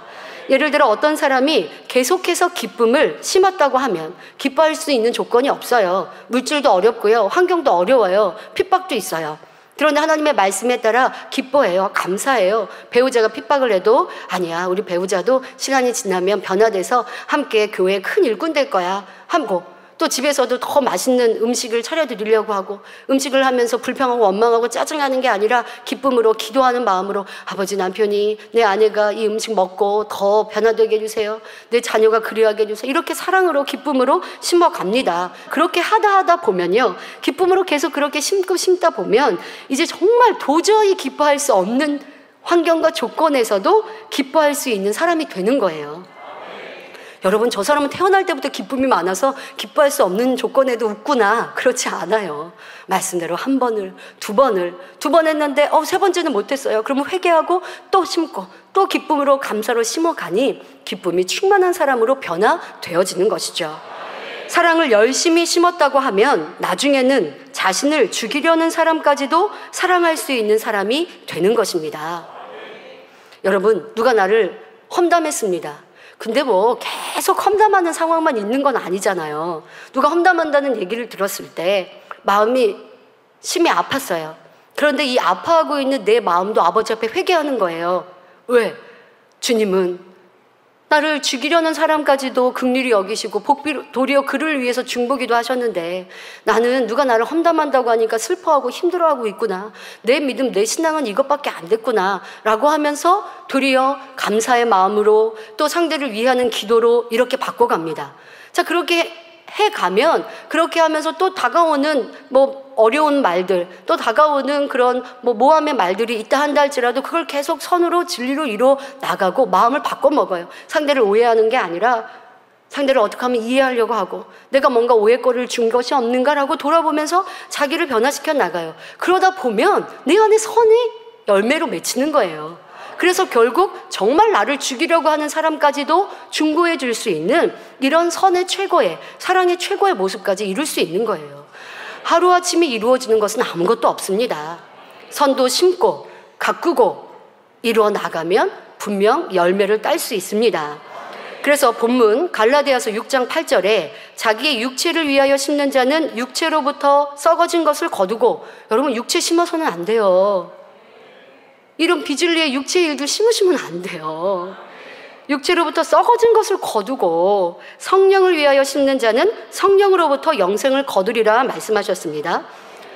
예를 들어 어떤 사람이 계속해서 기쁨을 심었다고 하면 기뻐할 수 있는 조건이 없어요. 물질도 어렵고요. 환경도 어려워요. 핍박도 있어요. 그런데 하나님의 말씀에 따라 기뻐해요. 감사해요. 배우자가 핍박을 해도 아니야, 우리 배우자도 시간이 지나면 변화돼서 함께 교회에 큰 일꾼 될 거야 하고, 또 집에서도 더 맛있는 음식을 차려드리려고 하고, 음식을 하면서 불평하고 원망하고 짜증나는 게 아니라 기쁨으로 기도하는 마음으로 아버지, 남편이, 내 아내가 이 음식 먹고 더 변화되게 해주세요. 내 자녀가 그리하게 해주세요. 이렇게 사랑으로 기쁨으로 심어갑니다. 그렇게 하다 보면요, 기쁨으로 계속 그렇게 심다 보면 이제 정말 도저히 기뻐할 수 없는 환경과 조건에서도 기뻐할 수 있는 사람이 되는 거예요. 여러분, 저 사람은 태어날 때부터 기쁨이 많아서 기뻐할 수 없는 조건에도 웃구나. 그렇지 않아요. 말씀대로 한 번을, 두 번 했는데 세 번째는 못했어요. 그러면 회개하고 또 심고 또 기쁨으로 감사로 심어가니 기쁨이 충만한 사람으로 변화되어지는 것이죠. 사랑을 열심히 심었다고 하면 나중에는 자신을 죽이려는 사람까지도 사랑할 수 있는 사람이 되는 것입니다. 여러분, 누가 나를 험담했습니다. 근데 뭐 계속 험담하는 상황만 있는 건 아니잖아요. 누가 험담한다는 얘기를 들었을 때 마음이 심히 아팠어요. 그런데 이 아파하고 있는 내 마음도 아버지 앞에 회개하는 거예요. 왜? 주님은 나를 죽이려는 사람까지도 긍휼히 여기시고 도리어 그를 위해서 중보기도 하셨는데 나는 누가 나를 험담한다고 하니까 슬퍼하고 힘들어하고 있구나. 내 믿음, 내 신앙은 이것밖에 안 됐구나 라고 하면서 도리어 감사의 마음으로 또 상대를 위하는 기도로 이렇게 바꿔갑니다. 자, 그렇게 해가면 그렇게 하면서 또 다가오는 어려운 말들, 또 다가오는 그런 모함의 말들이 있다 한다 할지라도 그걸 계속 선으로 진리로 이루어 나가고 마음을 바꿔 먹어요. 상대를 오해하는 게 아니라 상대를 어떻게 하면 이해하려고 하고 내가 뭔가 오해거리를 준 것이 없는가라고 돌아보면서 자기를 변화시켜 나가요. 그러다 보면 내 안에 선이 열매로 맺히는 거예요. 그래서 결국 정말 나를 죽이려고 하는 사람까지도 중보해 줄 수 있는 이런 선의 최고의, 사랑의 최고의 모습까지 이룰 수 있는 거예요. 하루아침에 이루어지는 것은 아무것도 없습니다. 선도 심고 가꾸고 이루어 나가면 분명 열매를 딸 수 있습니다. 그래서 본문 갈라디아서 6장 8절에 자기의 육체를 위하여 심는 자는 육체로부터 썩어진 것을 거두고, 여러분 육체 심어서는 안 돼요. 이런 비진리의 육체의 일들 심으시면 안 돼요. 육체로부터 썩어진 것을 거두고 성령을 위하여 심는 자는 성령으로부터 영생을 거두리라 말씀하셨습니다.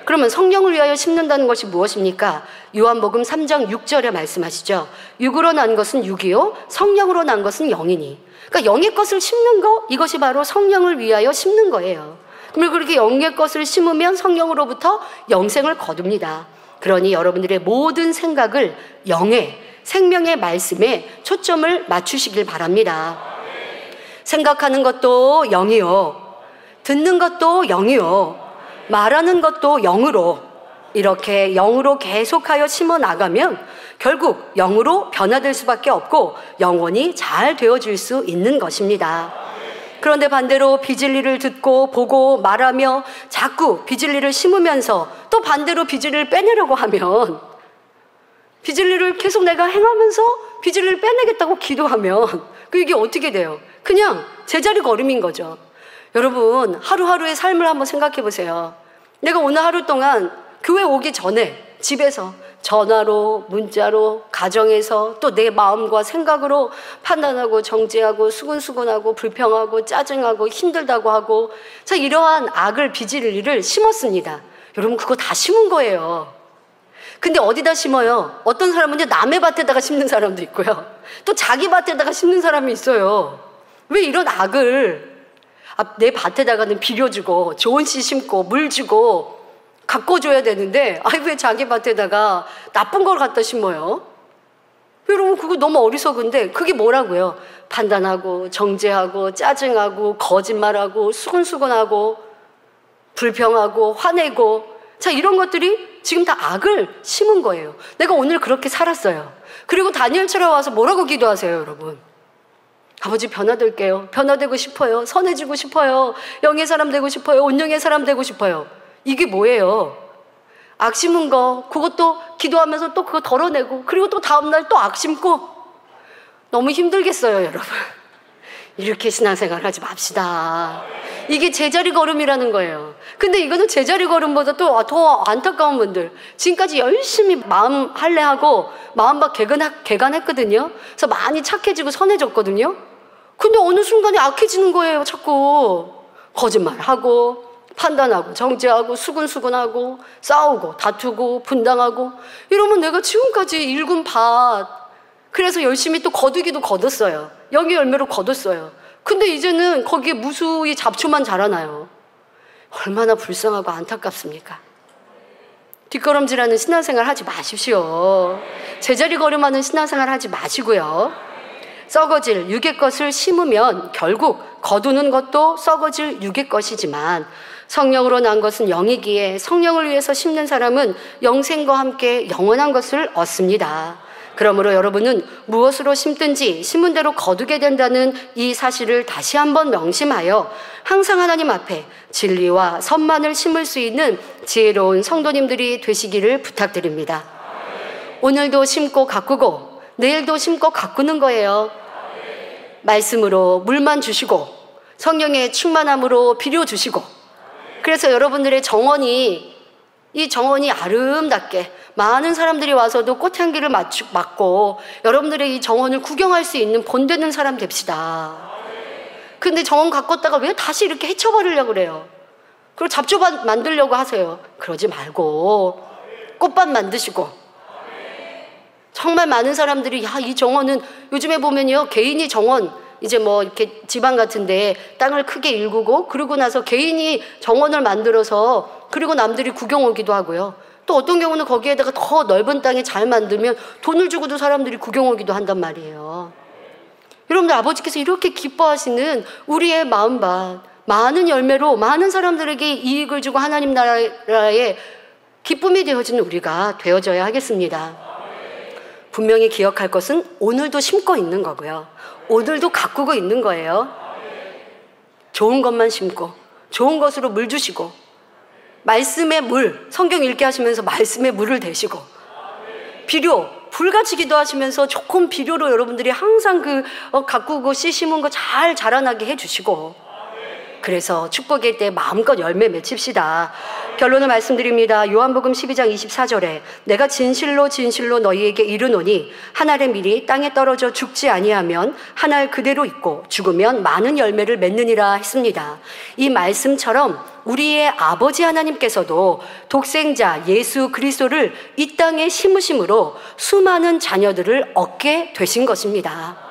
그러면 성령을 위하여 심는다는 것이 무엇입니까? 요한복음 3장 6절에 말씀하시죠. 육으로 난 것은 육이요 성령으로 난 것은 영이니. 그러니까 영의 것을 심는 거, 이것이 바로 성령을 위하여 심는 거예요. 그러면 그렇게 영의 것을 심으면 성령으로부터 영생을 거둡니다. 그러니 여러분들의 모든 생각을 영의 생명의 말씀에 초점을 맞추시길 바랍니다. 생각하는 것도 영이요, 듣는 것도 영이요, 말하는 것도 영으로, 이렇게 영으로 계속하여 심어 나가면 결국 영으로 변화될 수밖에 없고 영원히 잘 되어질 수 있는 것입니다. 그런데 반대로 비진리를 듣고 보고 말하며 자꾸 비진리를 심으면서 또 반대로 비진리를 빼내려고 하면, 비진리를 계속 내가 행하면서 비질리를 빼내겠다고 기도하면 이게 어떻게 돼요? 그냥 제자리 걸음인 거죠. 여러분, 하루하루의 삶을 한번 생각해 보세요. 내가 오늘 하루 동안 교회 오기 전에 집에서 전화로, 문자로, 가정에서 또 내 마음과 생각으로 판단하고 정죄하고 수근수근하고 불평하고 짜증하고 힘들다고 하고, 자, 이러한 악을 비질리를 심었습니다. 여러분, 그거 다 심은 거예요. 근데 어디다 심어요? 어떤 사람은 남의 밭에다가 심는 사람도 있고요, 또 자기 밭에다가 심는 사람이 있어요. 왜 이런 악을 내 밭에다가는 비료 주고 좋은 씨 심고 물 주고 가꿔줘야 되는데, 왜 자기 밭에다가 나쁜 걸 갖다 심어요? 여러분, 그거 너무 어리석은데 그게 뭐라고요? 판단하고 정죄하고 짜증하고 거짓말하고 수근수근하고 불평하고 화내고, 자, 이런 것들이 지금 다 악을 심은 거예요. 내가 오늘 그렇게 살았어요. 그리고 다니엘처럼 와서 뭐라고 기도하세요, 여러분? 아버지, 변화될게요. 변화되고 싶어요. 선해지고 싶어요. 영의 사람 되고 싶어요. 온영의 사람 되고 싶어요. 이게 뭐예요? 악 심은 거, 그것도 기도하면서 또 그거 덜어내고, 그리고 또 다음날 또 악 심고. 너무 힘들겠어요, 여러분. 이렇게 신앙생활 하지 맙시다. 이게 제자리 걸음이라는 거예요. 근데 이거는 제자리 걸음보다 또 더 안타까운 분들, 지금까지 열심히 마음 할례하고 마음밭 개간했거든요. 그래서 많이 착해지고 선해졌거든요. 근데 어느 순간에 악해지는 거예요. 자꾸 거짓말하고 판단하고 정죄하고 수근수근하고 싸우고 다투고 분당하고 이러면 내가 지금까지 일군 밭, 그래서 열심히 또 거두기도 거뒀어요. 영의 열매로 거뒀어요. 근데 이제는 거기에 무수히 잡초만 자라나요. 얼마나 불쌍하고 안타깝습니까? 뒷걸음질하는 신앙생활 하지 마십시오. 제자리 걸음하는 신앙생활 하지 마시고요. 썩어질 육의 것을 심으면 결국 거두는 것도 썩어질 육의 것이지만, 성령으로 난 것은 영이기에 성령을 위해서 심는 사람은 영생과 함께 영원한 것을 얻습니다. 그러므로 여러분은 무엇으로 심든지 심은 대로 거두게 된다는 이 사실을 다시 한번 명심하여 항상 하나님 앞에 진리와 선만을 심을 수 있는 지혜로운 성도님들이 되시기를 부탁드립니다. 오늘도 심고 가꾸고 내일도 심고 가꾸는 거예요. 말씀으로 물만 주시고 성령의 충만함으로 비료 주시고, 그래서 여러분들의 정원이, 이 정원이 아름답게 많은 사람들이 와서도 꽃향기를 맡고 여러분들의 이 정원을 구경할 수 있는 본되는 사람 됩시다. 근데 정원 가꿨다가 왜 다시 이렇게 해쳐버리려고 그래요? 그리고 잡초밭 만들려고 하세요. 그러지 말고 꽃밭 만드시고. 정말 많은 사람들이 이 정원은, 요즘에 보면요, 개인이 정원, 이제 뭐 이렇게 지방 같은데 땅을 크게 일구고 그러고 나서 개인이 정원을 만들어서 그리고 남들이 구경 오기도 하고요. 또 어떤 경우는 거기에다가 더 넓은 땅에 잘 만들면 돈을 주고도 사람들이 구경 오기도 한단 말이에요. 여러분들, 아버지께서 이렇게 기뻐하시는 우리의 마음밭, 많은 열매로 많은 사람들에게 이익을 주고 하나님 나라의 기쁨이 되어지는 우리가 되어져야 하겠습니다. 분명히 기억할 것은 오늘도 심고 있는 거고요, 오늘도 가꾸고 있는 거예요. 좋은 것만 심고 좋은 것으로 물 주시고, 말씀의 물, 성경 읽게 하시면서 말씀의 물을 대시고, 비료, 불같이 기도하시면서 좋은 비료로 여러분들이 항상 가꾸고 씨 심은 거 잘 자라나게 해주시고, 그래서 축복의 때 마음껏 열매 맺힙시다. 결론을 말씀드립니다. 요한복음 12장 24절에 내가 진실로 진실로 너희에게 이르노니 한 알의 밀이 땅에 떨어져 죽지 아니하면 한 알 그대로 있고 죽으면 많은 열매를 맺느니라 했습니다. 이 말씀처럼 우리의 아버지 하나님께서도 독생자 예수 그리스도를 이 땅에 심으심으로 수많은 자녀들을 얻게 되신 것입니다.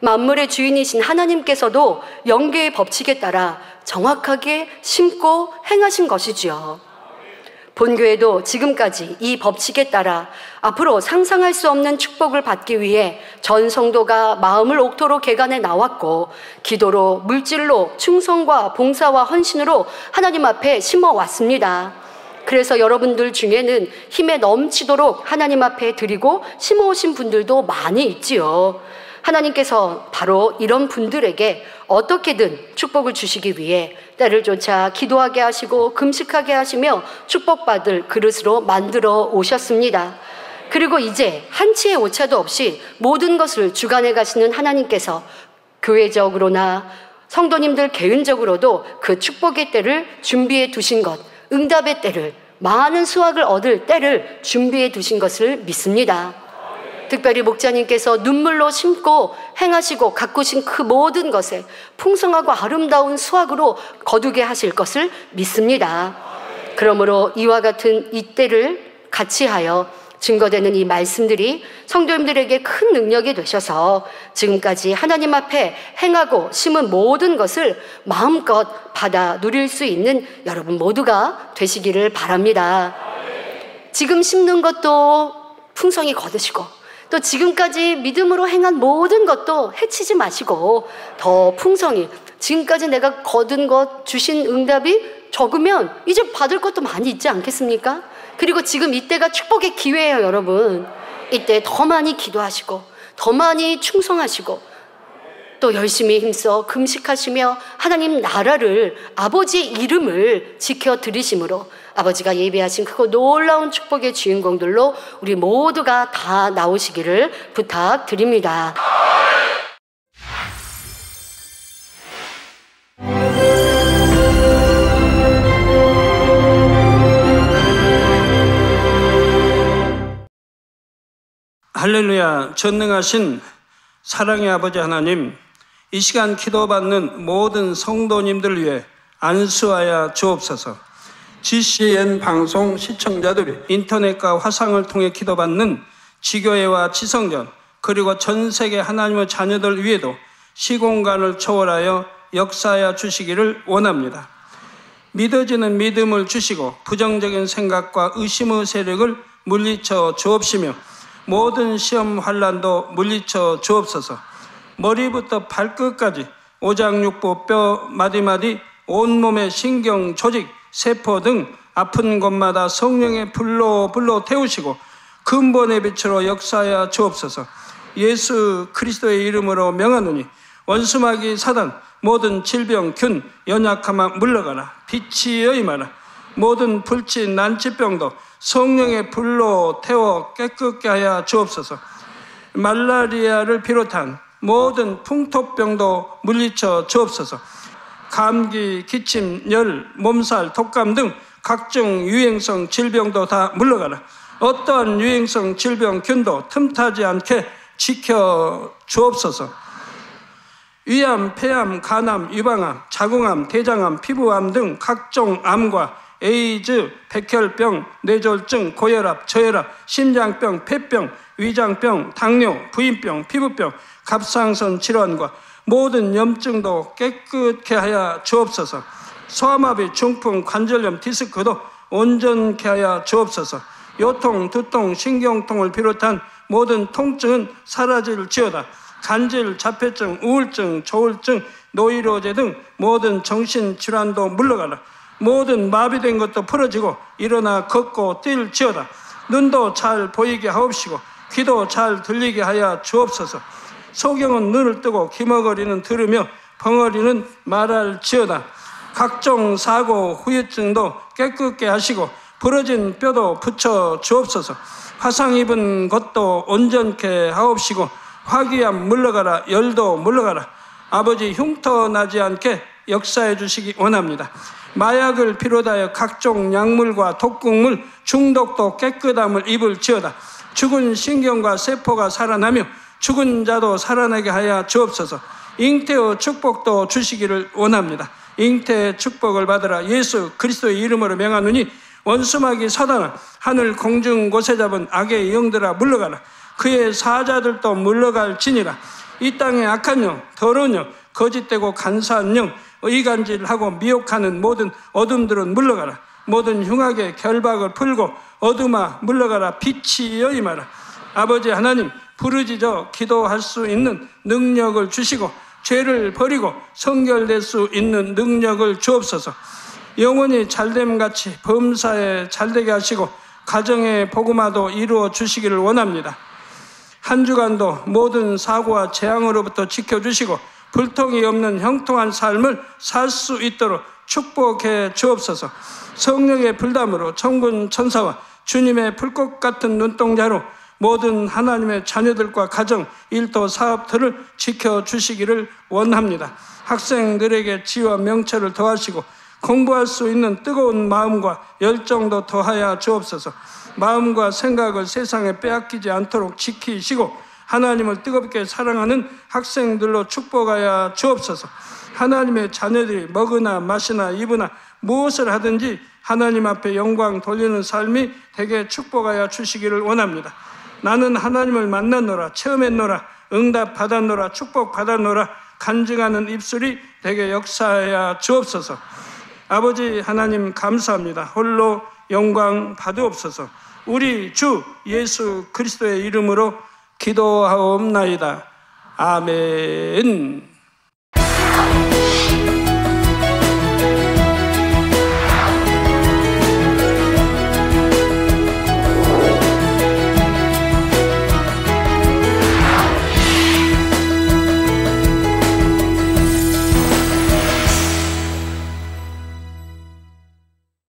만물의 주인이신 하나님께서도 영계의 법칙에 따라 정확하게 심고 행하신 것이지요. 본교회도 지금까지 이 법칙에 따라 앞으로 상상할 수 없는 축복을 받기 위해 전 성도가 마음을 옥토로 개간해 나왔고, 기도로, 물질로, 충성과 봉사와 헌신으로 하나님 앞에 심어왔습니다. 그래서 여러분들 중에는 힘에 넘치도록 하나님 앞에 드리고 심어오신 분들도 많이 있지요. 하나님께서 바로 이런 분들에게 어떻게든 축복을 주시기 위해 때를 쫓아 기도하게 하시고 금식하게 하시며 축복받을 그릇으로 만들어 오셨습니다. 그리고 이제 한치의 오차도 없이 모든 것을 주관해 가시는 하나님께서 교회적으로나 성도님들 개인적으로도 그 축복의 때를 준비해 두신 것, 응답의 때를, 많은 수확을 얻을 때를 준비해 두신 것을 믿습니다. 특별히 목자님께서 눈물로 심고 행하시고 가꾸신 그 모든 것에 풍성하고 아름다운 수확으로 거두게 하실 것을 믿습니다. 그러므로 이와 같은 이 때를 같이 하여 증거되는 이 말씀들이 성도님들에게 큰 능력이 되셔서 지금까지 하나님 앞에 행하고 심은 모든 것을 마음껏 받아 누릴 수 있는 여러분 모두가 되시기를 바랍니다. 지금 심는 것도 풍성히 거두시고 또 지금까지 믿음으로 행한 모든 것도 해치지 마시고 더 풍성히, 지금까지 내가 거둔 것 주신 응답이 적으면 이제 받을 것도 많이 있지 않겠습니까? 그리고 지금 이때가 축복의 기회예요, 여러분. 이때 더 많이 기도하시고 더 많이 충성하시고 또 열심히 힘써 금식하시며 하나님 나라를, 아버지 이름을 지켜드리심으로 아버지가 예비하신 크고 놀라운 축복의 주인공들로 우리 모두가 다 나오시기를 부탁드립니다. 할렐루야. 전능하신 사랑의 아버지 하나님, 이 시간 기도받는 모든 성도님들 위해 안수하여 주옵소서. GCN 방송 시청자들이 인터넷과 화상을 통해 기도받는 지교회와 지성전, 그리고 전 세계 하나님의 자녀들 위에도 시공간을 초월하여 역사하여 주시기를 원합니다. 믿어지는 믿음을 주시고 부정적인 생각과 의심의 세력을 물리쳐 주옵시며 모든 시험 환난도 물리쳐 주옵소서. 머리부터 발끝까지 오장육부 뼈 마디마디 온몸의 신경 조직 세포 등 아픈 곳마다 성령의 불로 태우시고 근본의 빛으로 역사하여 주옵소서. 예수 그리스도의 이름으로 명하노니 원수마귀 사단 모든 질병 균 연약함아 물러가라. 빛이여 임하라. 모든 불치 난치병도 성령의 불로 태워 깨끗게 하여 주옵소서. 말라리아를 비롯한 모든 풍토병도 물리쳐 주옵소서. 감기, 기침, 열, 몸살, 독감 등 각종 유행성 질병도 다 물러가라. 어떠한 유행성 질병 균도 틈타지 않게 지켜 주옵소서. 위암, 폐암, 간암, 유방암, 자궁암, 대장암, 피부암 등 각종 암과 에이즈, 백혈병, 뇌졸중, 고혈압, 저혈압, 심장병, 폐병, 위장병, 당뇨, 부인병, 피부병, 갑상선 질환과 모든 염증도 깨끗게 하여 주옵소서. 소아마비, 중풍, 관절염, 디스크도 온전케 하여 주옵소서. 요통, 두통, 신경통을 비롯한 모든 통증은 사라질지어다. 간질, 자폐증, 우울증, 조울증, 노이로제 등 모든 정신질환도 물러가라. 모든 마비된 것도 풀어지고 일어나 걷고 뛸지어다. 눈도 잘 보이게 하옵시고 귀도 잘 들리게 하여 주옵소서. 소경은 눈을 뜨고 기머거리는 들으며 벙어리는 말할지어다. 각종 사고 후유증도 깨끗게 하시고 부러진 뼈도 붙여 주옵소서. 화상 입은 것도 온전케 하옵시고 화기암 물러가라. 열도 물러가라. 아버지 흉터 나지 않게 역사해 주시기 원합니다. 마약을 비롯하여 각종 약물과 독극물 중독도 깨끗함을 입을지어다. 죽은 신경과 세포가 살아나며 죽은 자도 살아나게 하여 주옵소서. 잉태의 축복도 주시기를 원합니다. 잉태의 축복을 받으라. 예수 그리스도의 이름으로 명하노니 원수마귀 사단아, 하늘 공중 곳에 잡은 악의 영들아 물러가라. 그의 사자들도 물러갈지니라. 이 땅의 악한 영, 더러운 영, 거짓되고 간사한 영, 의간질하고 미혹하는 모든 어둠들은 물러가라. 모든 흉악의 결박을 풀고 어둠아 물러가라. 빛이여 임하라. 아버지 하나님, 부르짖어 기도할 수 있는 능력을 주시고 죄를 버리고 성결될 수 있는 능력을 주옵소서. 영원히 잘됨같이 범사에 잘되게 하시고 가정의 복음화도 이루어 주시기를 원합니다. 한 주간도 모든 사고와 재앙으로부터 지켜주시고 불통이 없는 형통한 삶을 살 수 있도록 축복해 주옵소서. 성령의 불담으로 천군 천사와 주님의 불꽃 같은 눈동자로 모든 하나님의 자녀들과 가정, 일터, 사업들을 지켜주시기를 원합니다. 학생들에게 지혜와 명철을 더하시고 공부할 수 있는 뜨거운 마음과 열정도 더하여 주옵소서. 마음과 생각을 세상에 빼앗기지 않도록 지키시고 하나님을 뜨겁게 사랑하는 학생들로 축복하여 주옵소서. 하나님의 자녀들이 먹으나 마시나 입으나 무엇을 하든지 하나님 앞에 영광 돌리는 삶이 되게 축복하여 주시기를 원합니다. 나는 하나님을 만났노라, 체험했노라, 응답 받았노라, 축복 받았노라 간증하는 입술이 되게 역사하여 주옵소서. 아버지 하나님 감사합니다. 홀로 영광 받으옵소서. 우리 주 예수 그리스도의 이름으로 기도하옵나이다. 아멘.